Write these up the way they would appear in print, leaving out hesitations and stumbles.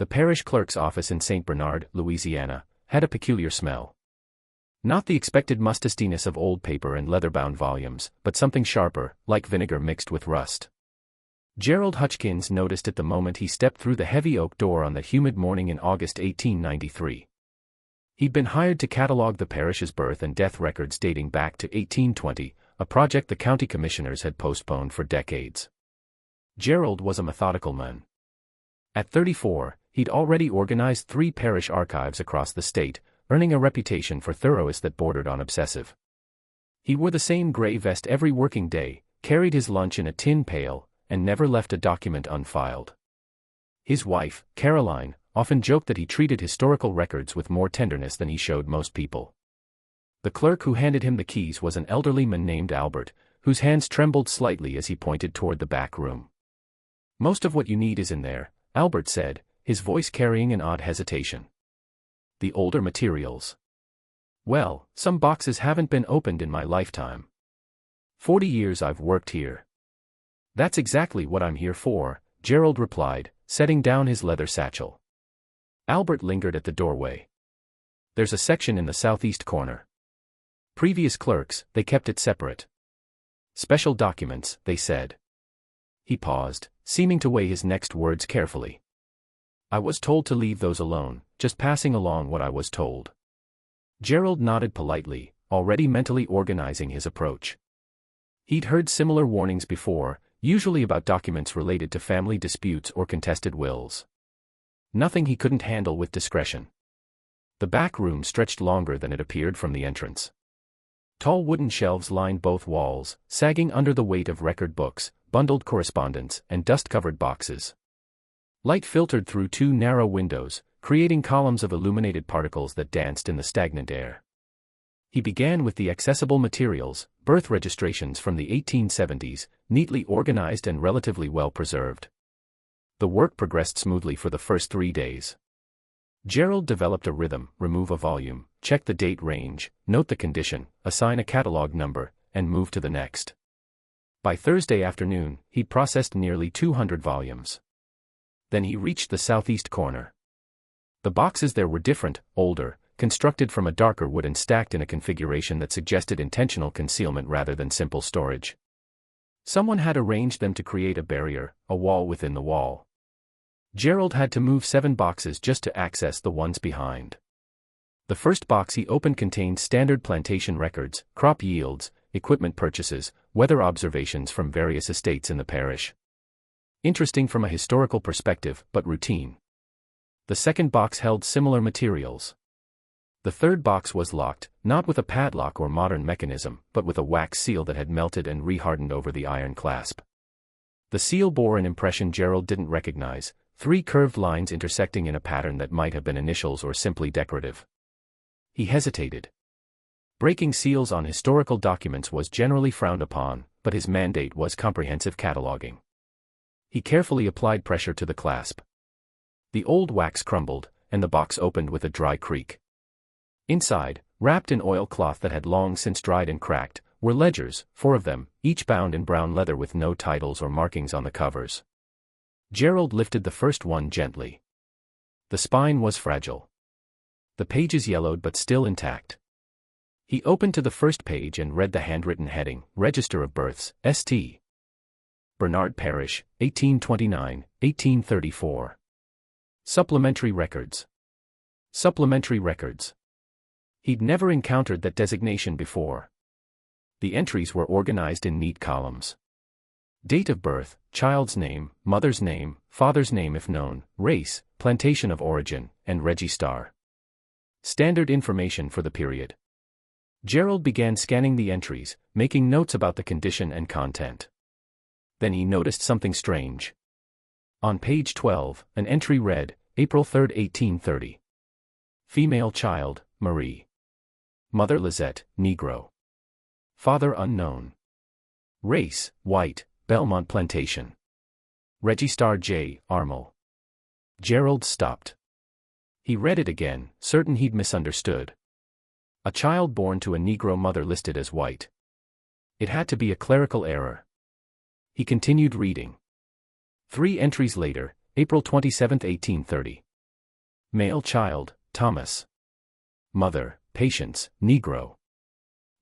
The parish clerk's office in St. Bernard, Louisiana, had a peculiar smell. Not the expected mustiness of old paper and leather-bound volumes, but something sharper, like vinegar mixed with rust. Gerald Hutchkins noticed it the moment he stepped through the heavy oak door on that humid morning in August 1893. He'd been hired to catalog the parish's birth and death records dating back to 1820, a project the county commissioners had postponed for decades. Gerald was a methodical man. At 34, he'd already organized 3 parish archives across the state, earning a reputation for thoroughness that bordered on obsessive. He wore the same gray vest every working day, carried his lunch in a tin pail, and never left a document unfiled. His wife, Caroline, often joked that he treated historical records with more tenderness than he showed most people. The clerk who handed him the keys was an elderly man named Albert, whose hands trembled slightly as he pointed toward the back room. "Most of what you need is in there," Albert said, his voice carrying an odd hesitation. "The older materials. Well, some boxes haven't been opened in my lifetime. 40 years I've worked here." "That's exactly what I'm here for," Gerald replied, setting down his leather satchel. Albert lingered at the doorway. "There's a section in the southeast corner. Previous clerks, they kept it separate. Special documents, they said." He paused, seeming to weigh his next words carefully. "I was told to leave those alone, just passing along what I was told." Gerald nodded politely, already mentally organizing his approach. He'd heard similar warnings before, usually about documents related to family disputes or contested wills. Nothing he couldn't handle with discretion. The back room stretched longer than it appeared from the entrance. Tall wooden shelves lined both walls, sagging under the weight of record books, bundled correspondence, and dust-covered boxes. Light filtered through 2 narrow windows, creating columns of illuminated particles that danced in the stagnant air. He began with the accessible materials, birth registrations from the 1870s, neatly organized and relatively well preserved. The work progressed smoothly for the first 3 days. Gerald developed a rhythm: remove a volume, check the date range, note the condition, assign a catalog number, and move to the next. By Thursday afternoon, he'd processed nearly 200 volumes. Then he reached the southeast corner. The boxes there were different, older, constructed from a darker wood and stacked in a configuration that suggested intentional concealment rather than simple storage. Someone had arranged them to create a barrier, a wall within the wall. Gerald had to move 7 boxes just to access the ones behind. The first box he opened contained standard plantation records, crop yields, equipment purchases, weather observations from various estates in the parish. Interesting from a historical perspective, but routine. The second box held similar materials. The third box was locked, not with a padlock or modern mechanism, but with a wax seal that had melted and rehardened over the iron clasp. The seal bore an impression Gerald didn't recognize: 3 curved lines intersecting in a pattern that might have been initials or simply decorative. He hesitated. Breaking seals on historical documents was generally frowned upon, but his mandate was comprehensive cataloging. He carefully applied pressure to the clasp. The old wax crumbled, and the box opened with a dry creak. Inside, wrapped in oilcloth that had long since dried and cracked, were ledgers, 4 of them, each bound in brown leather with no titles or markings on the covers. Gerald lifted the first one gently. The spine was fragile. The pages yellowed but still intact. He opened to the first page and read the handwritten heading: Register of Births, St. Bernard Parish, 1829, 1834. Supplementary Records. Supplementary Records. He'd never encountered that designation before. The entries were organized in neat columns. Date of birth, child's name, mother's name, father's name if known, race, plantation of origin, and registar. Standard information for the period. Gerald began scanning the entries, making notes about the condition and content. Then he noticed something strange. On page 12, an entry read, April 3, 1830. Female child, Marie. Mother Lizette, Negro. Father unknown. Race, white, Belmont Plantation. Registar J. Armel. Gerald stopped. He read it again, certain he'd misunderstood. A child born to a Negro mother listed as white. It had to be a clerical error. He continued reading. 3 entries later, April 27, 1830. Male child, Thomas. Mother, Patience, Negro.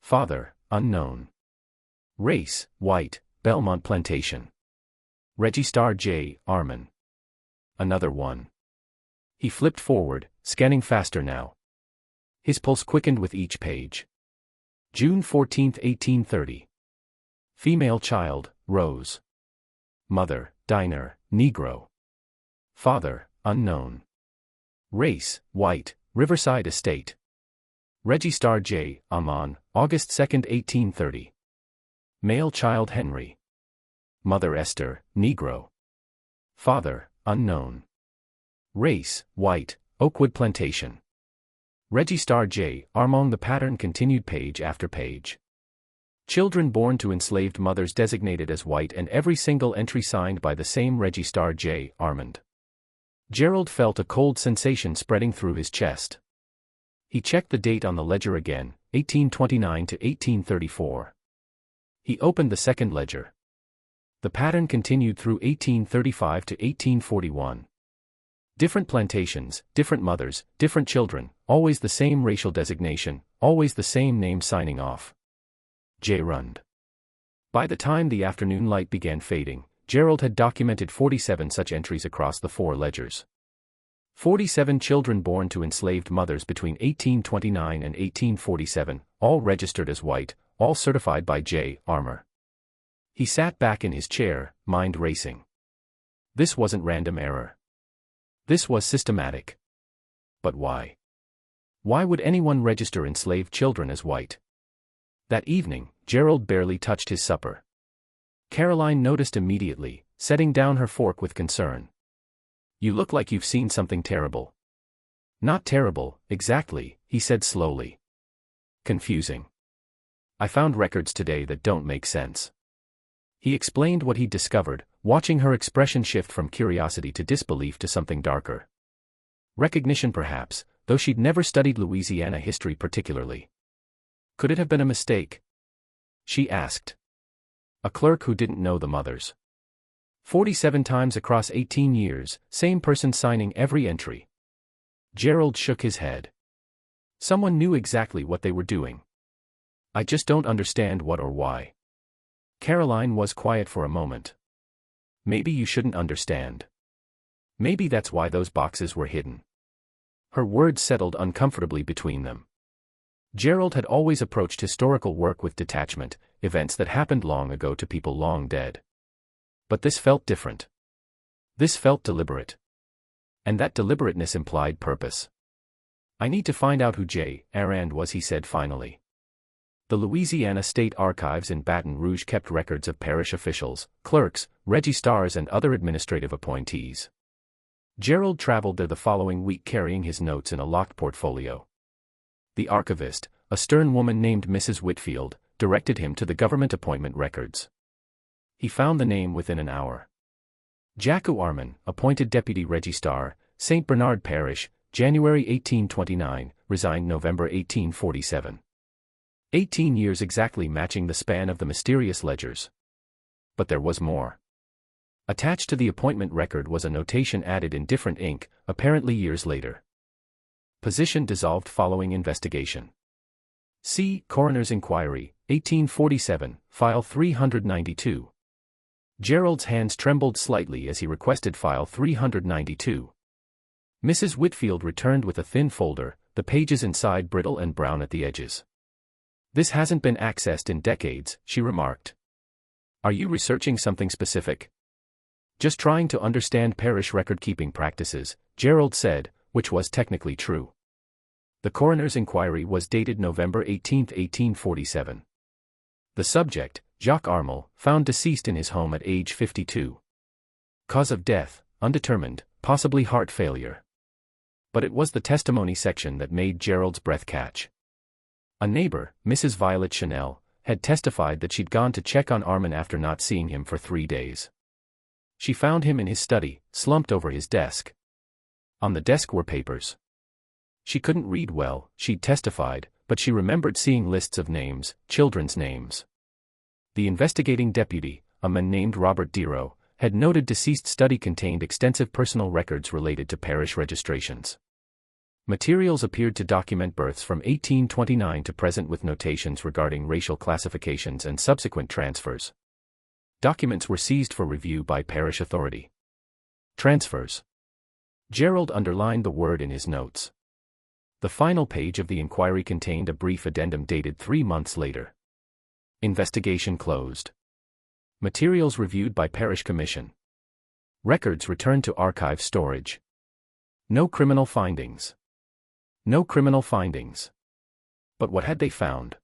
Father, unknown. Race, white, Belmont Plantation. Registar J. Armin. Another one. He flipped forward, scanning faster now. His pulse quickened with each page. June 14, 1830. Female child, Rose. Mother, Diner, Negro. Father, unknown. Race, white, Riverside Estate. Registar J. Amon, August 2, 1830. Male child Henry. Mother Esther, Negro. Father, unknown. Race, white, Oakwood Plantation. Registar J. Armand. The pattern continued page after page. Children born to enslaved mothers designated as white, and every single entry signed by the same Registar J. Armand. Gerald felt a cold sensation spreading through his chest. He checked the date on the ledger again, 1829 to 1834. He opened the second ledger. The pattern continued through 1835 to 1841. Different plantations, different mothers, different children, always the same racial designation, always the same name signing off. J. Rund. By the time the afternoon light began fading, Gerald had documented 47 such entries across the 4 ledgers. 47 children born to enslaved mothers between 1829 and 1847, all registered as white, all certified by J. Armour. He sat back in his chair, mind racing. This wasn't random error. This was systematic. But why? Why would anyone register enslaved children as white? That evening, Gerald barely touched his supper. Caroline noticed immediately, setting down her fork with concern. "You look like you've seen something terrible." "Not terrible, exactly," he said slowly. "Confusing. I found records today that don't make sense." He explained what he'd discovered, watching her expression shift from curiosity to disbelief to something darker. Recognition perhaps, though she'd never studied Louisiana history particularly. Could it have been a mistake? She asked. A clerk who didn't know the mothers. 47 times across 18 years, same person signing every entry. Gerald shook his head. Someone knew exactly what they were doing. "I just don't understand what or why." Caroline was quiet for a moment. "Maybe you shouldn't understand. Maybe that's why those boxes were hidden." Her words settled uncomfortably between them. Gerald had always approached historical work with detachment, events that happened long ago to people long dead. But this felt different. This felt deliberate. And that deliberateness implied purpose. "I need to find out who J. Arand was," he said finally. The Louisiana State Archives in Baton Rouge kept records of parish officials, clerks, registrars and other administrative appointees. Gerald traveled there the following week carrying his notes in a locked portfolio. The archivist, a stern woman named Mrs. Whitfield, directed him to the government appointment records. He found the name within an hour. Jacques Armin, appointed Deputy Registrar, St. Bernard Parish, January 1829, resigned November 1847. 18 years exactly matching the span of the mysterious ledgers. But there was more. Attached to the appointment record was a notation added in different ink, apparently years later. Position dissolved following investigation. See Coroner's Inquiry, 1847, File 392. Gerald's hands trembled slightly as he requested File 392. Mrs. Whitfield returned with a thin folder, the pages inside brittle and brown at the edges. "This hasn't been accessed in decades," she remarked. "Are you researching something specific?" "Just trying to understand parish record-keeping practices," Gerald said, which was technically true. The coroner's inquiry was dated November 18, 1847. The subject, Jacques Armel, found deceased in his home at age 52. Cause of death, undetermined, possibly heart failure. But it was the testimony section that made Gerald's breath catch. A neighbor, Mrs. Violet Chanel, had testified that she'd gone to check on Armin after not seeing him for 3 days. She found him in his study, slumped over his desk. On the desk were papers. She couldn't read well, she'd testified, but she remembered seeing lists of names, children's names. The investigating deputy, a man named Robert Dero, had noted deceased study contained extensive personal records related to parish registrations. Materials appeared to document births from 1829 to present with notations regarding racial classifications and subsequent transfers. Documents were seized for review by parish authority. Transfers. Gerald underlined the word in his notes. The final page of the inquiry contained a brief addendum dated 3 months later. Investigation closed. Materials reviewed by parish commission. Records returned to archive storage. No criminal findings. No criminal findings. But what had they found?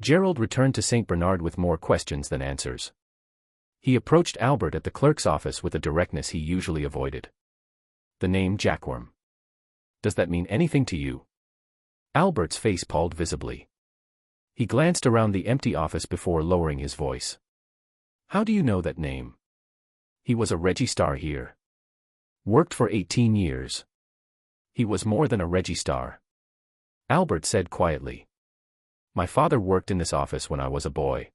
Gerald returned to St. Bernard with more questions than answers. He approached Albert at the clerk's office with a directness he usually avoided. The name Jackworm. Does that mean anything to you? Albert's face palled visibly. He glanced around the empty office before lowering his voice. How do you know that name? He was a registrar here. Worked for 18 years. He was more than a registrar. Albert said quietly. My father worked in this office when I was a boy.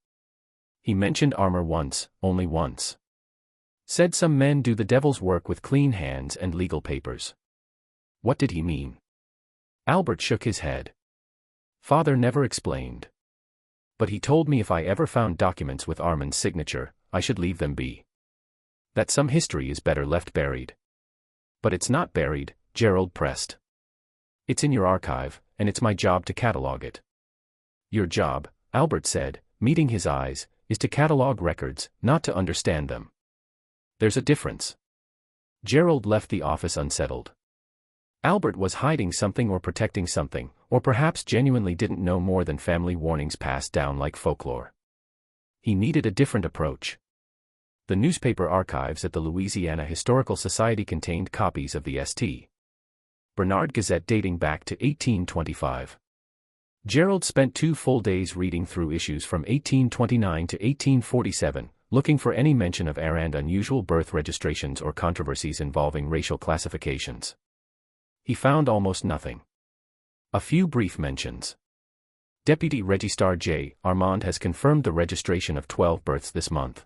He mentioned armor once, only once. Said some men do the devil's work with clean hands and legal papers. What did he mean? Albert shook his head. Father never explained. But he told me if I ever found documents with Armand's signature, I should leave them be. That some history is better left buried. But it's not buried, Gerald pressed. It's in your archive, and it's my job to catalog it. Your job, Albert said, meeting his eyes, is to catalog records, not to understand them. There's a difference. Gerald left the office unsettled. Albert was hiding something or protecting something, or perhaps genuinely didn't know more than family warnings passed down like folklore. He needed a different approach. The newspaper archives at the Louisiana Historical Society contained copies of the St. Bernard Gazette dating back to 1825. Gerald spent 2 full days reading through issues from 1829 to 1847, looking for any mention of rare and unusual birth registrations or controversies involving racial classifications. He found almost nothing. A few brief mentions. Deputy Registrar J. Armand has confirmed the registration of 12 births this month.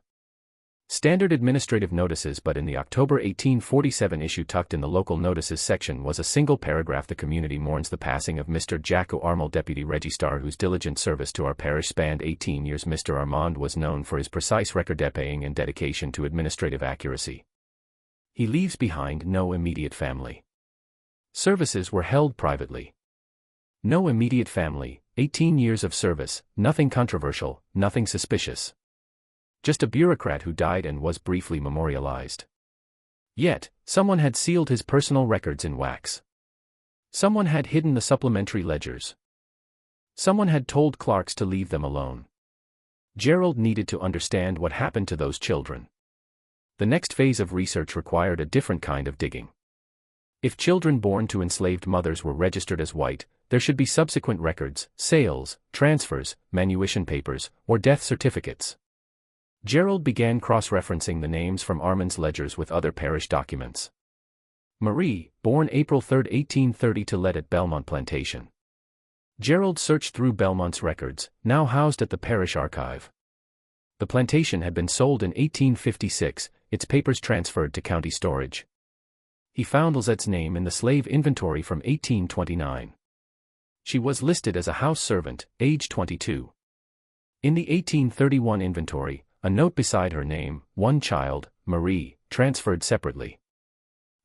Standard administrative notices, but in the October 1847 issue tucked in the local notices section was a single paragraph. The community mourns the passing of Mr. Jacko Armand, Deputy Registrar, whose diligent service to our parish spanned 18 years. Mr. Armand was known for his precise record-keeping and dedication to administrative accuracy. He leaves behind no immediate family. Services were held privately. No immediate family, 18 years of service, nothing controversial, nothing suspicious. Just a bureaucrat who died and was briefly memorialized. Yet, someone had sealed his personal records in wax. Someone had hidden the supplementary ledgers. Someone had told clerks to leave them alone. Gerald needed to understand what happened to those children. The next phase of research required a different kind of digging. If children born to enslaved mothers were registered as white, there should be subsequent records, sales, transfers, manumission papers, or death certificates. Gerald began cross-referencing the names from Armand's ledgers with other parish documents. Marie, born April 3, 1830 to let at Belmont Plantation. Gerald searched through Belmont's records, now housed at the parish archive. The plantation had been sold in 1856, its papers transferred to county storage. He found Lizette's name in the slave inventory from 1829. She was listed as a house servant, age 22. In the 1831 inventory, a note beside her name, one child, Marie, transferred separately.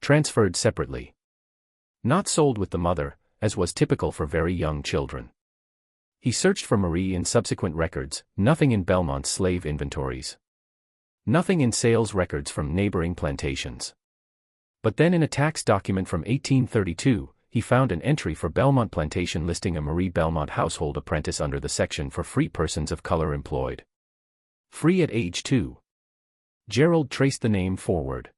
Transferred separately. Not sold with the mother, as was typical for very young children. He searched for Marie in subsequent records, nothing in Belmont's slave inventories. Nothing in sales records from neighboring plantations. But then in a tax document from 1832, he found an entry for Belmont Plantation listing a Marie Belmont household apprentice under the section for free persons of color employed. Free at age 2. Gerald traced the name forward.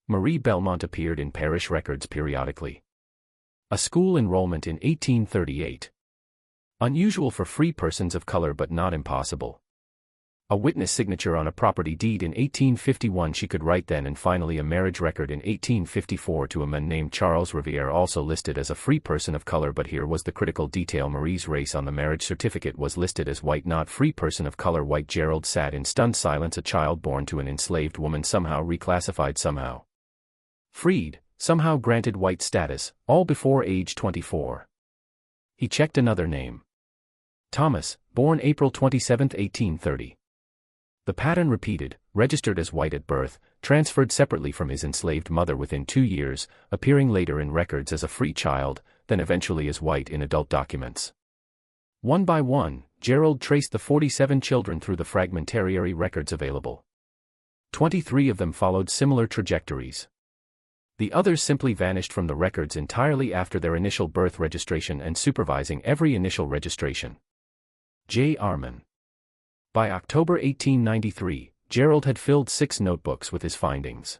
Marie Belmont appeared in parish records periodically. A school enrollment in 1838. Unusual for free persons of color but not impossible. A witness signature on a property deed in 1851 she could write then, and finally a marriage record in 1854 to a man named Charles Riviere, also listed as a free person of color, but here was the critical detail: Marie's race on the marriage certificate was listed as white, not free person of color white. Gerald sat in stunned silence. A child born to an enslaved woman, somehow reclassified, somehow freed, somehow granted white status, all before age 24. He checked another name. Thomas, born April 27, 1830. The pattern repeated, registered as white at birth, transferred separately from his enslaved mother within 2 years, appearing later in records as a free child, then eventually as white in adult documents. One by one, Gerald traced the 47 children through the fragmentary records available. 23 of them followed similar trajectories. The others simply vanished from the records entirely after their initial birth registration and supervising every initial registration. J. Arman. By October 1893, Gerald had filled 6 notebooks with his findings.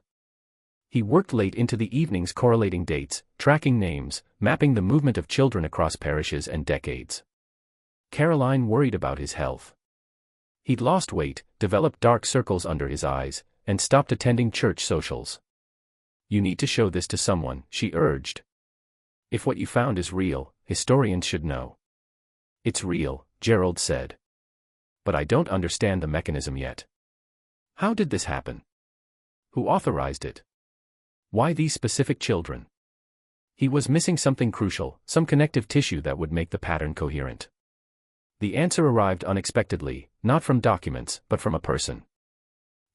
He worked late into the evenings correlating dates, tracking names, mapping the movement of children across parishes and decades. Caroline worried about his health. He'd lost weight, developed dark circles under his eyes, and stopped attending church socials. "You need to show this to someone," she urged. "If what you found is real, historians should know." "It's real," Gerald said. "But I don't understand the mechanism yet. How did this happen? Who authorized it? Why these specific children?" He was missing something crucial, some connective tissue that would make the pattern coherent. The answer arrived unexpectedly, not from documents, but from a person.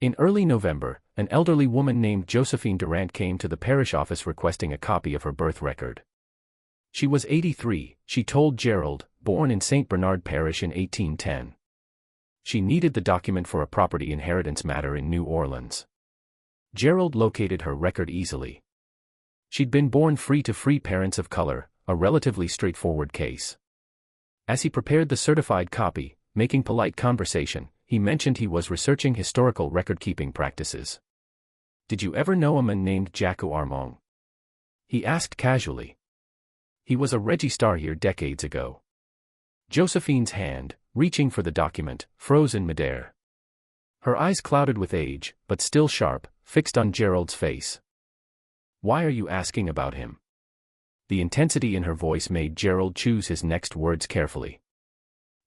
In early November, an elderly woman named Josephine Durant came to the parish office requesting a copy of her birth record. She was 83, she told Gerald, born in St. Bernard Parish in 1810. She needed the document for a property inheritance matter in New Orleans. Gerald located her record easily. She'd been born free to free parents of color, a relatively straightforward case. As he prepared the certified copy, making polite conversation, he mentioned he was researching historical record-keeping practices. "Did you ever know a man named Jacques Armand?" he asked casually. "He was a registrar here decades ago." Josephine's hand, reaching for the document, froze in midair. Her eyes clouded with age, but still sharp, fixed on Gerald's face. "Why are you asking about him?" The intensity in her voice made Gerald choose his next words carefully.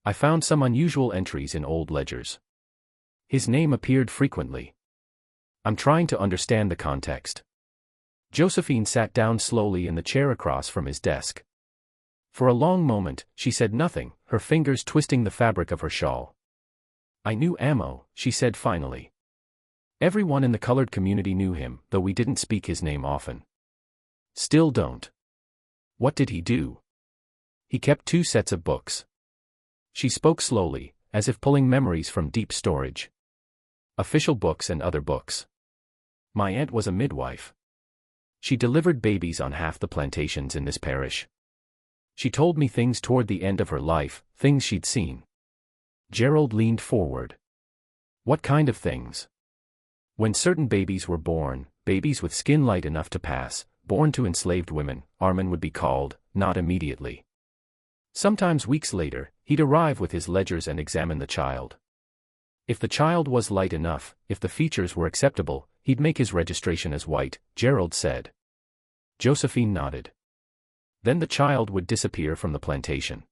"I found some unusual entries in old ledgers. His name appeared frequently. I'm trying to understand the context." Josephine sat down slowly in the chair across from his desk. For a long moment, she said nothing, her fingers twisting the fabric of her shawl. "I knew Amo," she said finally. "Everyone in the colored community knew him, though we didn't speak his name often. Still don't." "What did he do?" "He kept 2 sets of books." She spoke slowly, as if pulling memories from deep storage. "Official books and other books. My aunt was a midwife. She delivered babies on half the plantations in this parish. She told me things toward the end of her life, things she'd seen." Gerald leaned forward. "What kind of things?" "When certain babies were born, babies with skin light enough to pass, born to enslaved women, Arman would be called, not immediately. Sometimes weeks later, he'd arrive with his ledgers and examine the child. If the child was light enough, if the features were acceptable, he'd make his registration as white," Gerald said. Josephine nodded. "Then the child would disappear from the plantation.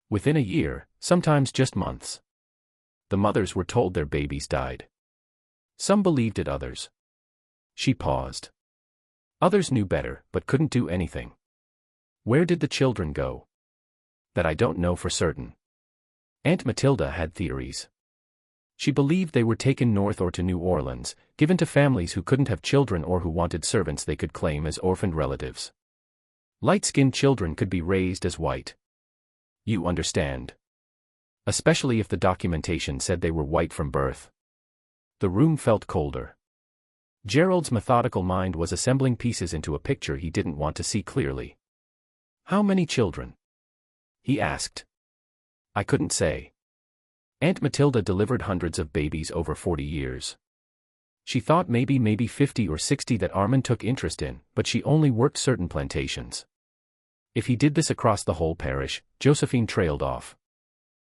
Within a year, sometimes just months. The mothers were told their babies died. Some believed it, others." She paused. "Others knew better, but couldn't do anything. Where did the children go?" "That I don't know for certain. Aunt Matilda had theories. She believed they were taken north or to New Orleans, given to families who couldn't have children or who wanted servants they could claim as orphaned relatives. Light-skinned children could be raised as white. You understand. Especially if the documentation said they were white from birth." The room felt colder. Gerald's methodical mind was assembling pieces into a picture he didn't want to see clearly. "How many children?" he asked. "I couldn't say. Aunt Matilda delivered hundreds of babies over 40 years. She thought maybe 50 or 60 that Arman took interest in, but she only worked certain plantations. If he did this across the whole parish," Josephine trailed off.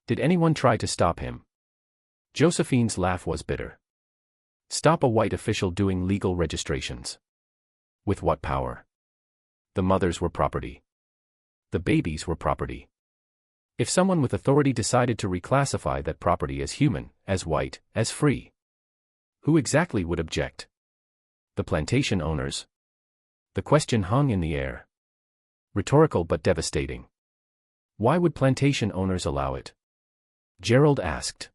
"Did anyone try to stop him?" Josephine's laugh was bitter. "Stop a white official doing legal registrations? With what power? The mothers were property. The babies were property. If someone with authority decided to reclassify that property as human, as white, as free, who exactly would object? The plantation owners? The question hung in the air. Rhetorical but devastating. Why would plantation owners allow it? Gerald asked.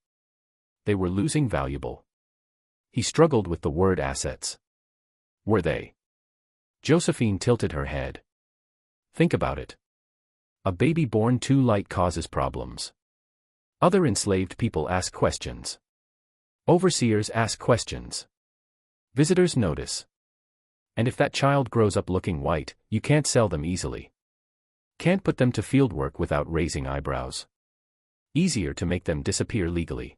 They were losing valuable. He struggled with the word assets. Were they? Josephine tilted her head. Think about it. A baby born too light causes problems. Other enslaved people ask questions. Overseers ask questions. Visitors notice. And if that child grows up looking white, you can't sell them easily. Can't put them to field work without raising eyebrows. Easier to make them disappear legally.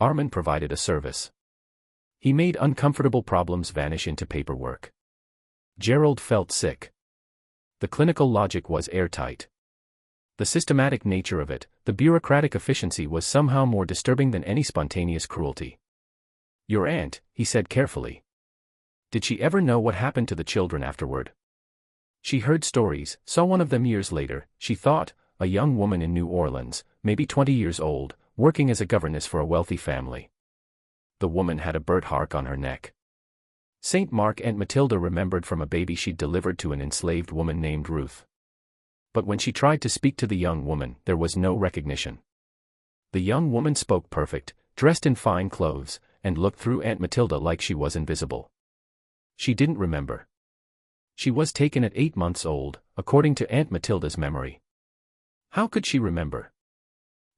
Armand provided a service. He made uncomfortable problems vanish into paperwork. Gerald felt sick. The clinical logic was airtight. The systematic nature of it, the bureaucratic efficiency was somehow more disturbing than any spontaneous cruelty. Your aunt, he said carefully. Did she ever know what happened to the children afterward? She heard stories, saw one of them years later, she thought, a young woman in New Orleans, maybe 20 years old, working as a governess for a wealthy family. The woman had a birthmark on her neck. St. Mark Aunt Matilda remembered from a baby she'd delivered to an enslaved woman named Ruth. But when she tried to speak to the young woman, there was no recognition. The young woman spoke perfect, dressed in fine clothes, and looked through Aunt Matilda like she was invisible. She didn't remember. She was taken at 8 months old, according to Aunt Matilda's memory. How could she remember?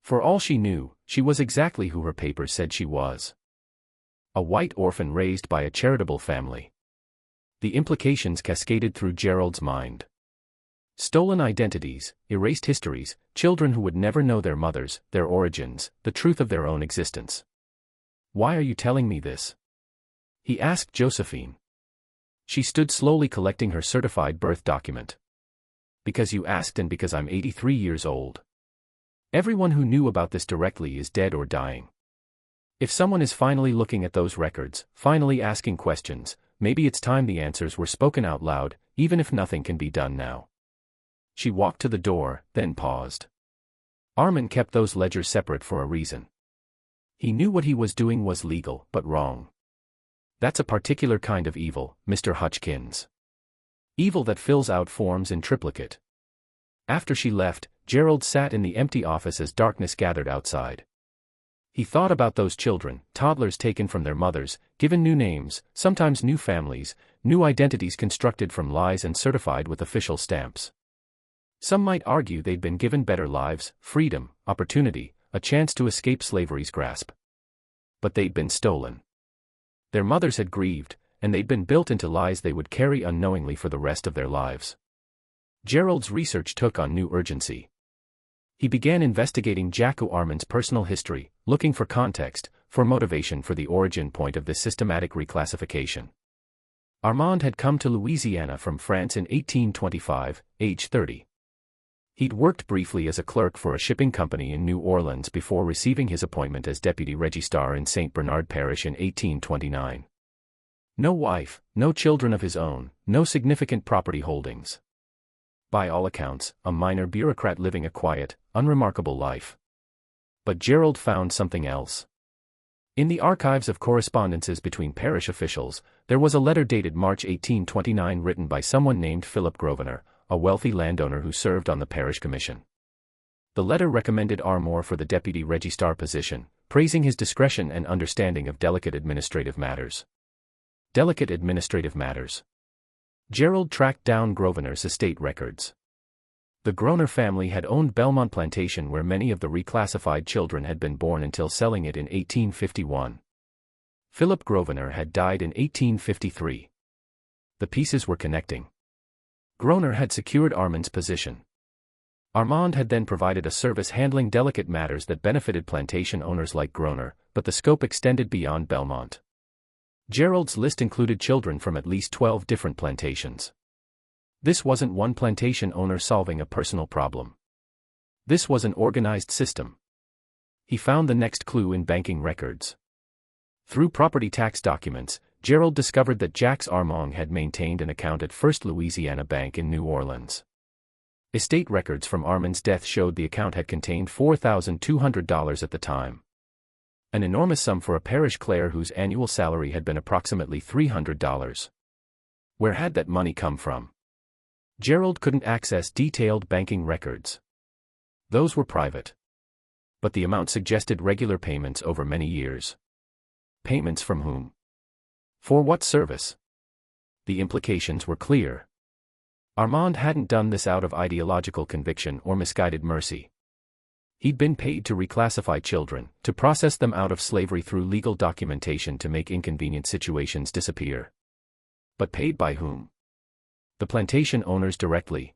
For all she knew, she was exactly who her papers said she was. A white orphan raised by a charitable family. The implications cascaded through Gerald's mind. Stolen identities, erased histories, children who would never know their mothers, their origins, the truth of their own existence. Why are you telling me this? He asked Josephine. She stood slowly collecting her certified birth document. Because you asked and because I'm 83 years old. Everyone who knew about this directly is dead or dying. If someone is finally looking at those records, finally asking questions, maybe it's time the answers were spoken out loud, even if nothing can be done now. She walked to the door, then paused. Armand kept those ledgers separate for a reason. He knew what he was doing was legal, but wrong. That's a particular kind of evil, Mr. Hutchkins. Evil that fills out forms in triplicate. After she left, Gerald sat in the empty office as darkness gathered outside. He thought about those children, toddlers taken from their mothers, given new names, sometimes new families, new identities constructed from lies and certified with official stamps. Some might argue they'd been given better lives, freedom, opportunity, a chance to escape slavery's grasp. But they'd been stolen. Their mothers had grieved, and they'd been built into lies they would carry unknowingly for the rest of their lives. Gerald's research took on new urgency. He began investigating Jacques Armand's personal history, looking for context, for motivation for the origin point of this systematic reclassification. Armand had come to Louisiana from France in 1825, age 30. He'd worked briefly as a clerk for a shipping company in New Orleans before receiving his appointment as deputy registrar in St. Bernard Parish in 1829. No wife, no children of his own, no significant property holdings. By all accounts, a minor bureaucrat living a quiet, unremarkable life. But Gerald found something else. In the archives of correspondences between parish officials, there was a letter dated March 1829 written by someone named Philip Grosvenor, a wealthy landowner who served on the parish commission. The letter recommended Armour for the deputy registrar position, praising his discretion and understanding of delicate administrative matters. Delicate administrative matters. Gerald tracked down Grosvenor's estate records. The Groner family had owned Belmont Plantation where many of the reclassified children had been born until selling it in 1851. Philip Grosvenor had died in 1853. The pieces were connecting. Groner had secured Armand's position. Armand had then provided a service handling delicate matters that benefited plantation owners like Groner, but the scope extended beyond Belmont. Gerald's list included children from at least 12 different plantations. This wasn't one plantation owner solving a personal problem. This was an organized system. He found the next clue in banking records. Through property tax documents, Gerald discovered that Jacques Armand had maintained an account at First Louisiana Bank in New Orleans. Estate records from Armand's death showed the account had contained $4,200 at the time. An enormous sum for a parish clerk whose annual salary had been approximately $300. Where had that money come from? Gerald couldn't access detailed banking records. Those were private. But the amount suggested regular payments over many years. Payments from whom? For what service? The implications were clear. Armand hadn't done this out of ideological conviction or misguided mercy. He'd been paid to reclassify children, to process them out of slavery through legal documentation to make inconvenient situations disappear. But paid by whom? The plantation owners directly.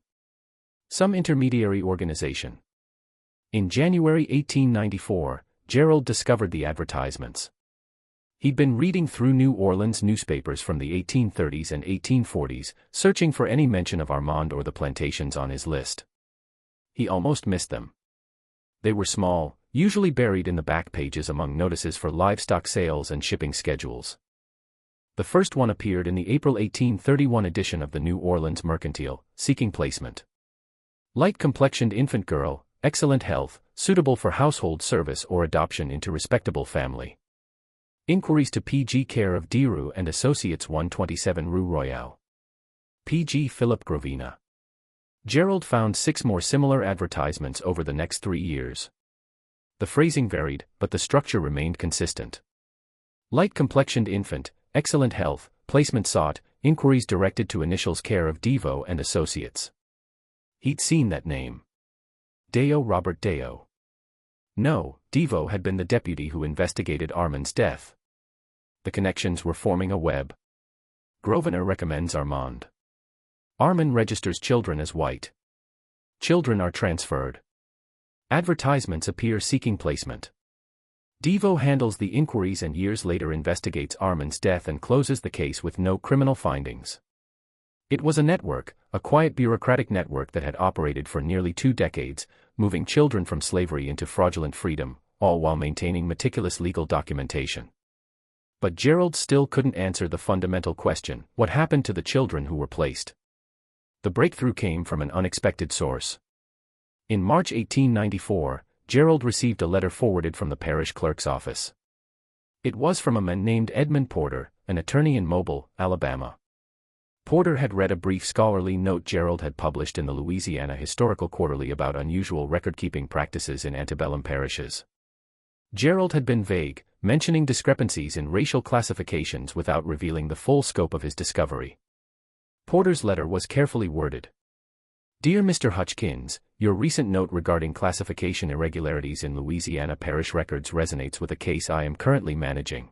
Some intermediary organization. In January 1894, Gerald discovered the advertisements. He'd been reading through New Orleans newspapers from the 1830s and 1840s, searching for any mention of Armand or the plantations on his list. He almost missed them. They were small, usually buried in the back pages among notices for livestock sales and shipping schedules. The first one appeared in the April 1831 edition of the New Orleans Mercantile, seeking placement. Light-complexioned infant girl, excellent health, suitable for household service or adoption into respectable family. Inquiries to P.G. care of Deroux and Associates 127 Rue Royale. P.G. Philip Grovina. Gerald found 6 more similar advertisements over the next 3 years. The phrasing varied, but the structure remained consistent. Light-complexioned infant, excellent health, placement sought, inquiries directed to initials care of Devoe and Associates. He'd seen that name. Deo Robert Deo. No, Devoe had been the deputy who investigated Armand's death. The connections were forming a web. Grosvenor recommends Armand. Armand registers children as white. Children are transferred. Advertisements appear seeking placement. Devoe handles the inquiries and years later investigates Armand's death and closes the case with no criminal findings. It was a network, a quiet bureaucratic network that had operated for nearly 2 decades, moving children from slavery into fraudulent freedom, all while maintaining meticulous legal documentation. But Gerald still couldn't answer the fundamental question: what happened to the children who were placed? The breakthrough came from an unexpected source. In March 1894, Gerald received a letter forwarded from the parish clerk's office. It was from a man named Edmund Porter, an attorney in Mobile, Alabama. Porter had read a brief scholarly note Gerald had published in the Louisiana Historical Quarterly about unusual record-keeping practices in antebellum parishes. Gerald had been vague, mentioning discrepancies in racial classifications without revealing the full scope of his discovery. Porter's letter was carefully worded. Dear Mr. Hutchkins, your recent note regarding classification irregularities in Louisiana parish records resonates with a case I am currently managing.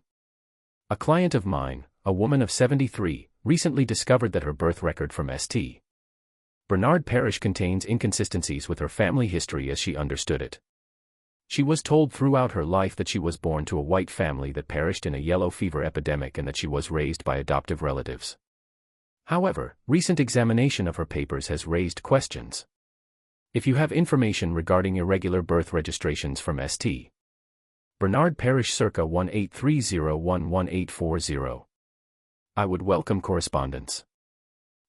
A client of mine, a woman of 73, recently discovered that her birth record from St. Bernard Parish contains inconsistencies with her family history as she understood it. She was told throughout her life that she was born to a white family that perished in a yellow fever epidemic and that she was raised by adoptive relatives. However, recent examination of her papers has raised questions. If you have information regarding irregular birth registrations from St. Bernard Parish circa 1830-1840, I would welcome correspondence.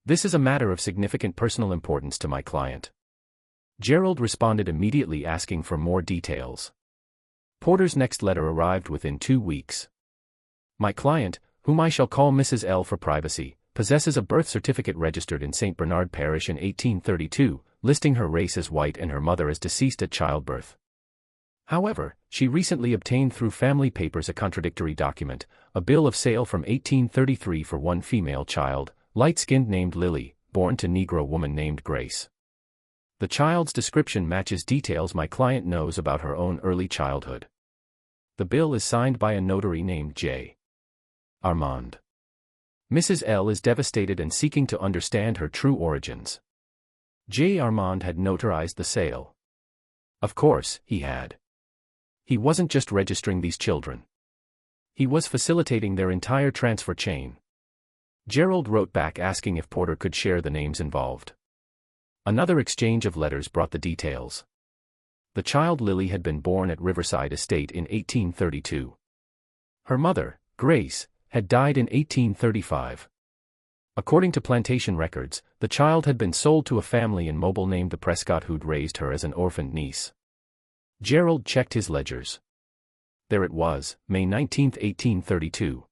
This is a matter of significant personal importance to my client. Gerald responded immediately asking for more details. Porter's next letter arrived within 2 weeks. My client, whom I shall call Mrs. L for privacy, possesses a birth certificate registered in St. Bernard Parish in 1832, listing her race as white and her mother as deceased at childbirth. However, she recently obtained through family papers a contradictory document, a bill of sale from 1833 for one female child, light-skinned named Lily, born to Negro woman named Grace. The child's description matches details my client knows about her own early childhood. The bill is signed by a notary named J. Armand. Mrs. L is devastated and seeking to understand her true origins. J. Armand had notarized the sale. Of course, he had. He wasn't just registering these children. He was facilitating their entire transfer chain. Gerald wrote back asking if Porter could share the names involved. Another exchange of letters brought the details. The child Lily had been born at Riverside Estate in 1832. Her mother, Grace, had died in 1835. According to plantation records, the child had been sold to a family in Mobile named the Prescott who'd raised her as an orphaned niece. Gerald checked his ledgers. There it was, May 19, 1832.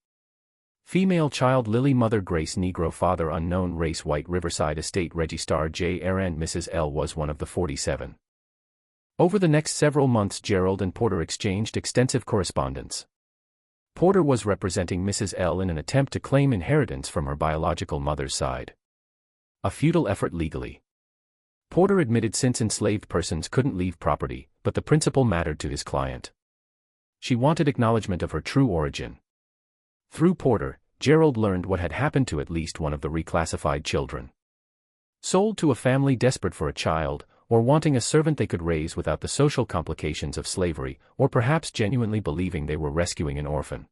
Female child Lily, mother Grace, Negro father unknown, race white, Riverside Estate Registrar J. Arand, Mrs. L was one of the 47. Over the next several months, Gerald and Porter exchanged extensive correspondence. Porter was representing Mrs. L in an attempt to claim inheritance from her biological mother's side. A futile effort legally. Porter admitted since enslaved persons couldn't leave property, but the principle mattered to his client. She wanted acknowledgement of her true origin. Through Porter, Gerald learned what had happened to at least one of the reclassified children. Sold to a family desperate for a child, or wanting a servant they could raise without the social complications of slavery, or perhaps genuinely believing they were rescuing an orphan.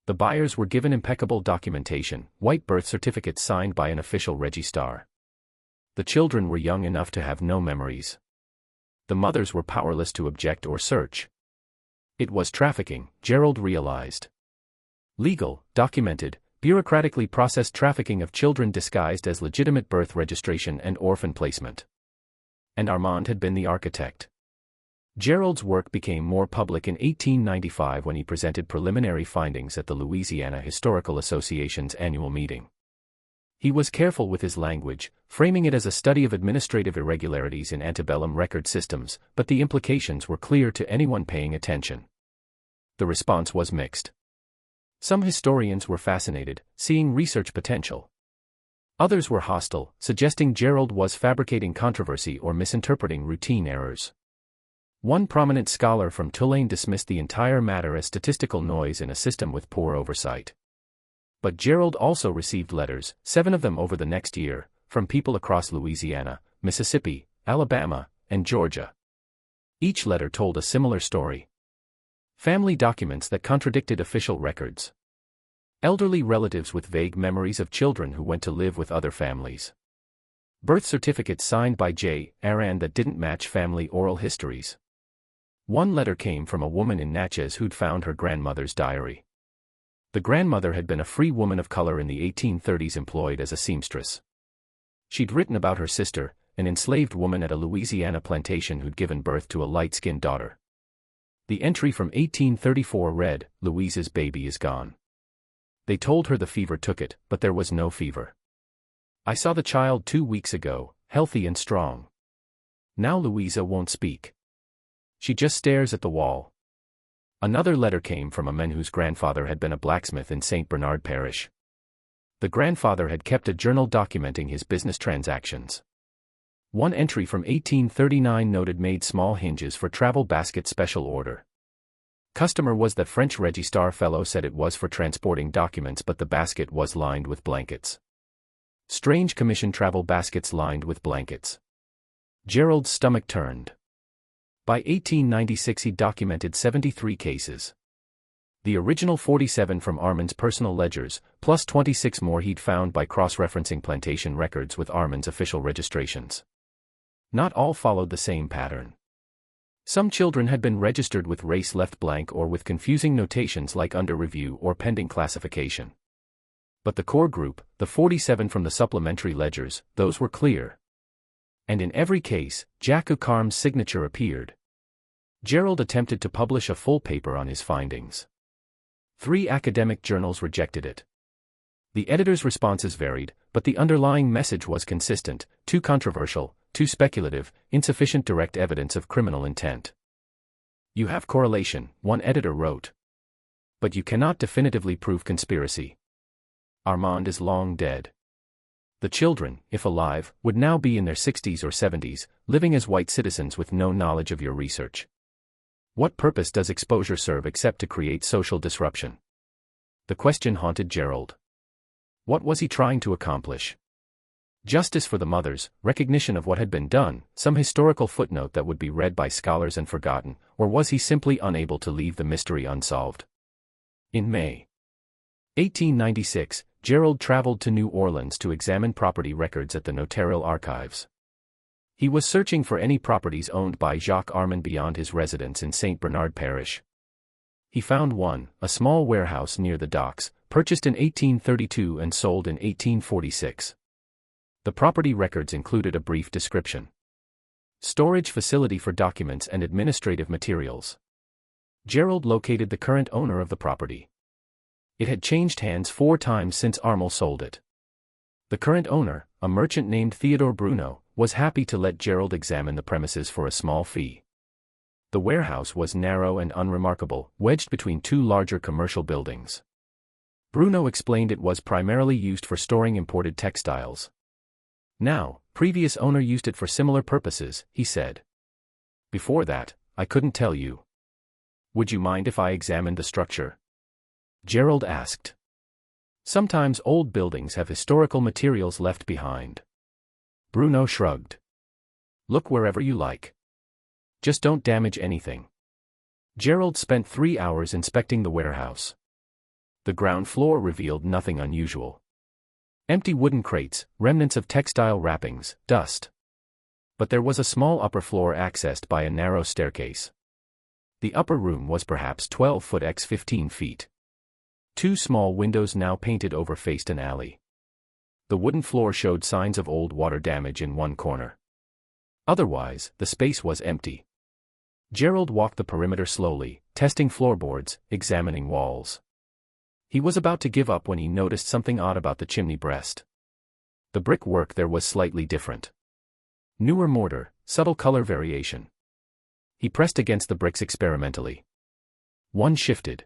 The buyers were given impeccable documentation, white birth certificates signed by an official registrar. The children were young enough to have no memories. The mothers were powerless to object or search. It was trafficking, Gerald realized. Legal, documented, bureaucratically processed trafficking of children disguised as legitimate birth registration and orphan placement. And Armand had been the architect. Gerald's work became more public in 1895 when he presented preliminary findings at the Louisiana Historical Association's annual meeting. He was careful with his language, framing it as a study of administrative irregularities in antebellum record systems, but the implications were clear to anyone paying attention. The response was mixed. Some historians were fascinated, seeing research potential. Others were hostile, suggesting Gerald was fabricating controversy or misinterpreting routine errors. One prominent scholar from Tulane dismissed the entire matter as statistical noise in a system with poor oversight. But Gerald also received letters, 7 of them over the next year, from people across Louisiana, Mississippi, Alabama, and Georgia. Each letter told a similar story. Family documents that contradicted official records. Elderly relatives with vague memories of children who went to live with other families. Birth certificates signed by J. Arand that didn't match family oral histories. One letter came from a woman in Natchez who'd found her grandmother's diary. The grandmother had been a free woman of color in the 1830s employed as a seamstress. She'd written about her sister, an enslaved woman at a Louisiana plantation who'd given birth to a light-skinned daughter. The entry from 1834 read, "Louise's baby is gone. They told her the fever took it, but there was no fever. I saw the child 2 weeks ago, healthy and strong. Now Louisa won't speak. She just stares at the wall." Another letter came from a man whose grandfather had been a blacksmith in St. Bernard Parish. The grandfather had kept a journal documenting his business transactions. One entry from 1839 noted made small hinges for travel basket special order. Customer was that French registrar fellow said it was for transporting documents, but the basket was lined with blankets. Strange commission travel baskets lined with blankets. Gerald's stomach turned. By 1896 he documented 73 cases. The original 47 from Armand's personal ledgers, plus 26 more he'd found by cross-referencing plantation records with Armand's official registrations. Not all followed the same pattern. Some children had been registered with race left blank or with confusing notations like under review or pending classification. But the core group, the 47 from the supplementary ledgers, those were clear. And in every case, Jack Ucarm's signature appeared. Gerald attempted to publish a full paper on his findings. 3 academic journals rejected it. The editor's responses varied, but the underlying message was consistent: too controversial, too speculative, insufficient direct evidence of criminal intent. "You have correlation," one editor wrote. "But you cannot definitively prove conspiracy. Armand is long dead. The children, if alive, would now be in their 60s or 70s, living as white citizens with no knowledge of your research. What purpose does exposure serve except to create social disruption?" The question haunted Gerald. What was he trying to accomplish? Justice for the mothers, recognition of what had been done, some historical footnote that would be read by scholars and forgotten, or was he simply unable to leave the mystery unsolved? In May 1896, Gerald traveled to New Orleans to examine property records at the Notarial Archives. He was searching for any properties owned by Jacques Armand beyond his residence in St. Bernard Parish. He found one, a small warehouse near the docks, purchased in 1832 and sold in 1846. The property records included a brief description. Storage facility for documents and administrative materials. Gerald located the current owner of the property. It had changed hands 4 times since Armel sold it. The current owner, a merchant named Theodore Bruno, was happy to let Gerald examine the premises for a small fee. The warehouse was narrow and unremarkable, wedged between 2 larger commercial buildings. Bruno explained it was primarily used for storing imported textiles. Now, previous owner used it for similar purposes, he said. Before that, I couldn't tell you. Would you mind if I examined the structure? Gerald asked. Sometimes old buildings have historical materials left behind. Bruno shrugged. Look wherever you like. Just don't damage anything. Gerald spent 3 hours inspecting the warehouse. The ground floor revealed nothing unusual. Empty wooden crates, remnants of textile wrappings, dust. But there was a small upper floor accessed by a narrow staircase. The upper room was perhaps 12 foot x 15 feet. 2 small windows now painted over faced an alley. The wooden floor showed signs of old water damage in one corner. Otherwise, the space was empty. Gerald walked the perimeter slowly, testing floorboards, examining walls. He was about to give up when he noticed something odd about the chimney breast. The brickwork there was slightly different. Newer mortar, subtle color variation. He pressed against the bricks experimentally. One shifted.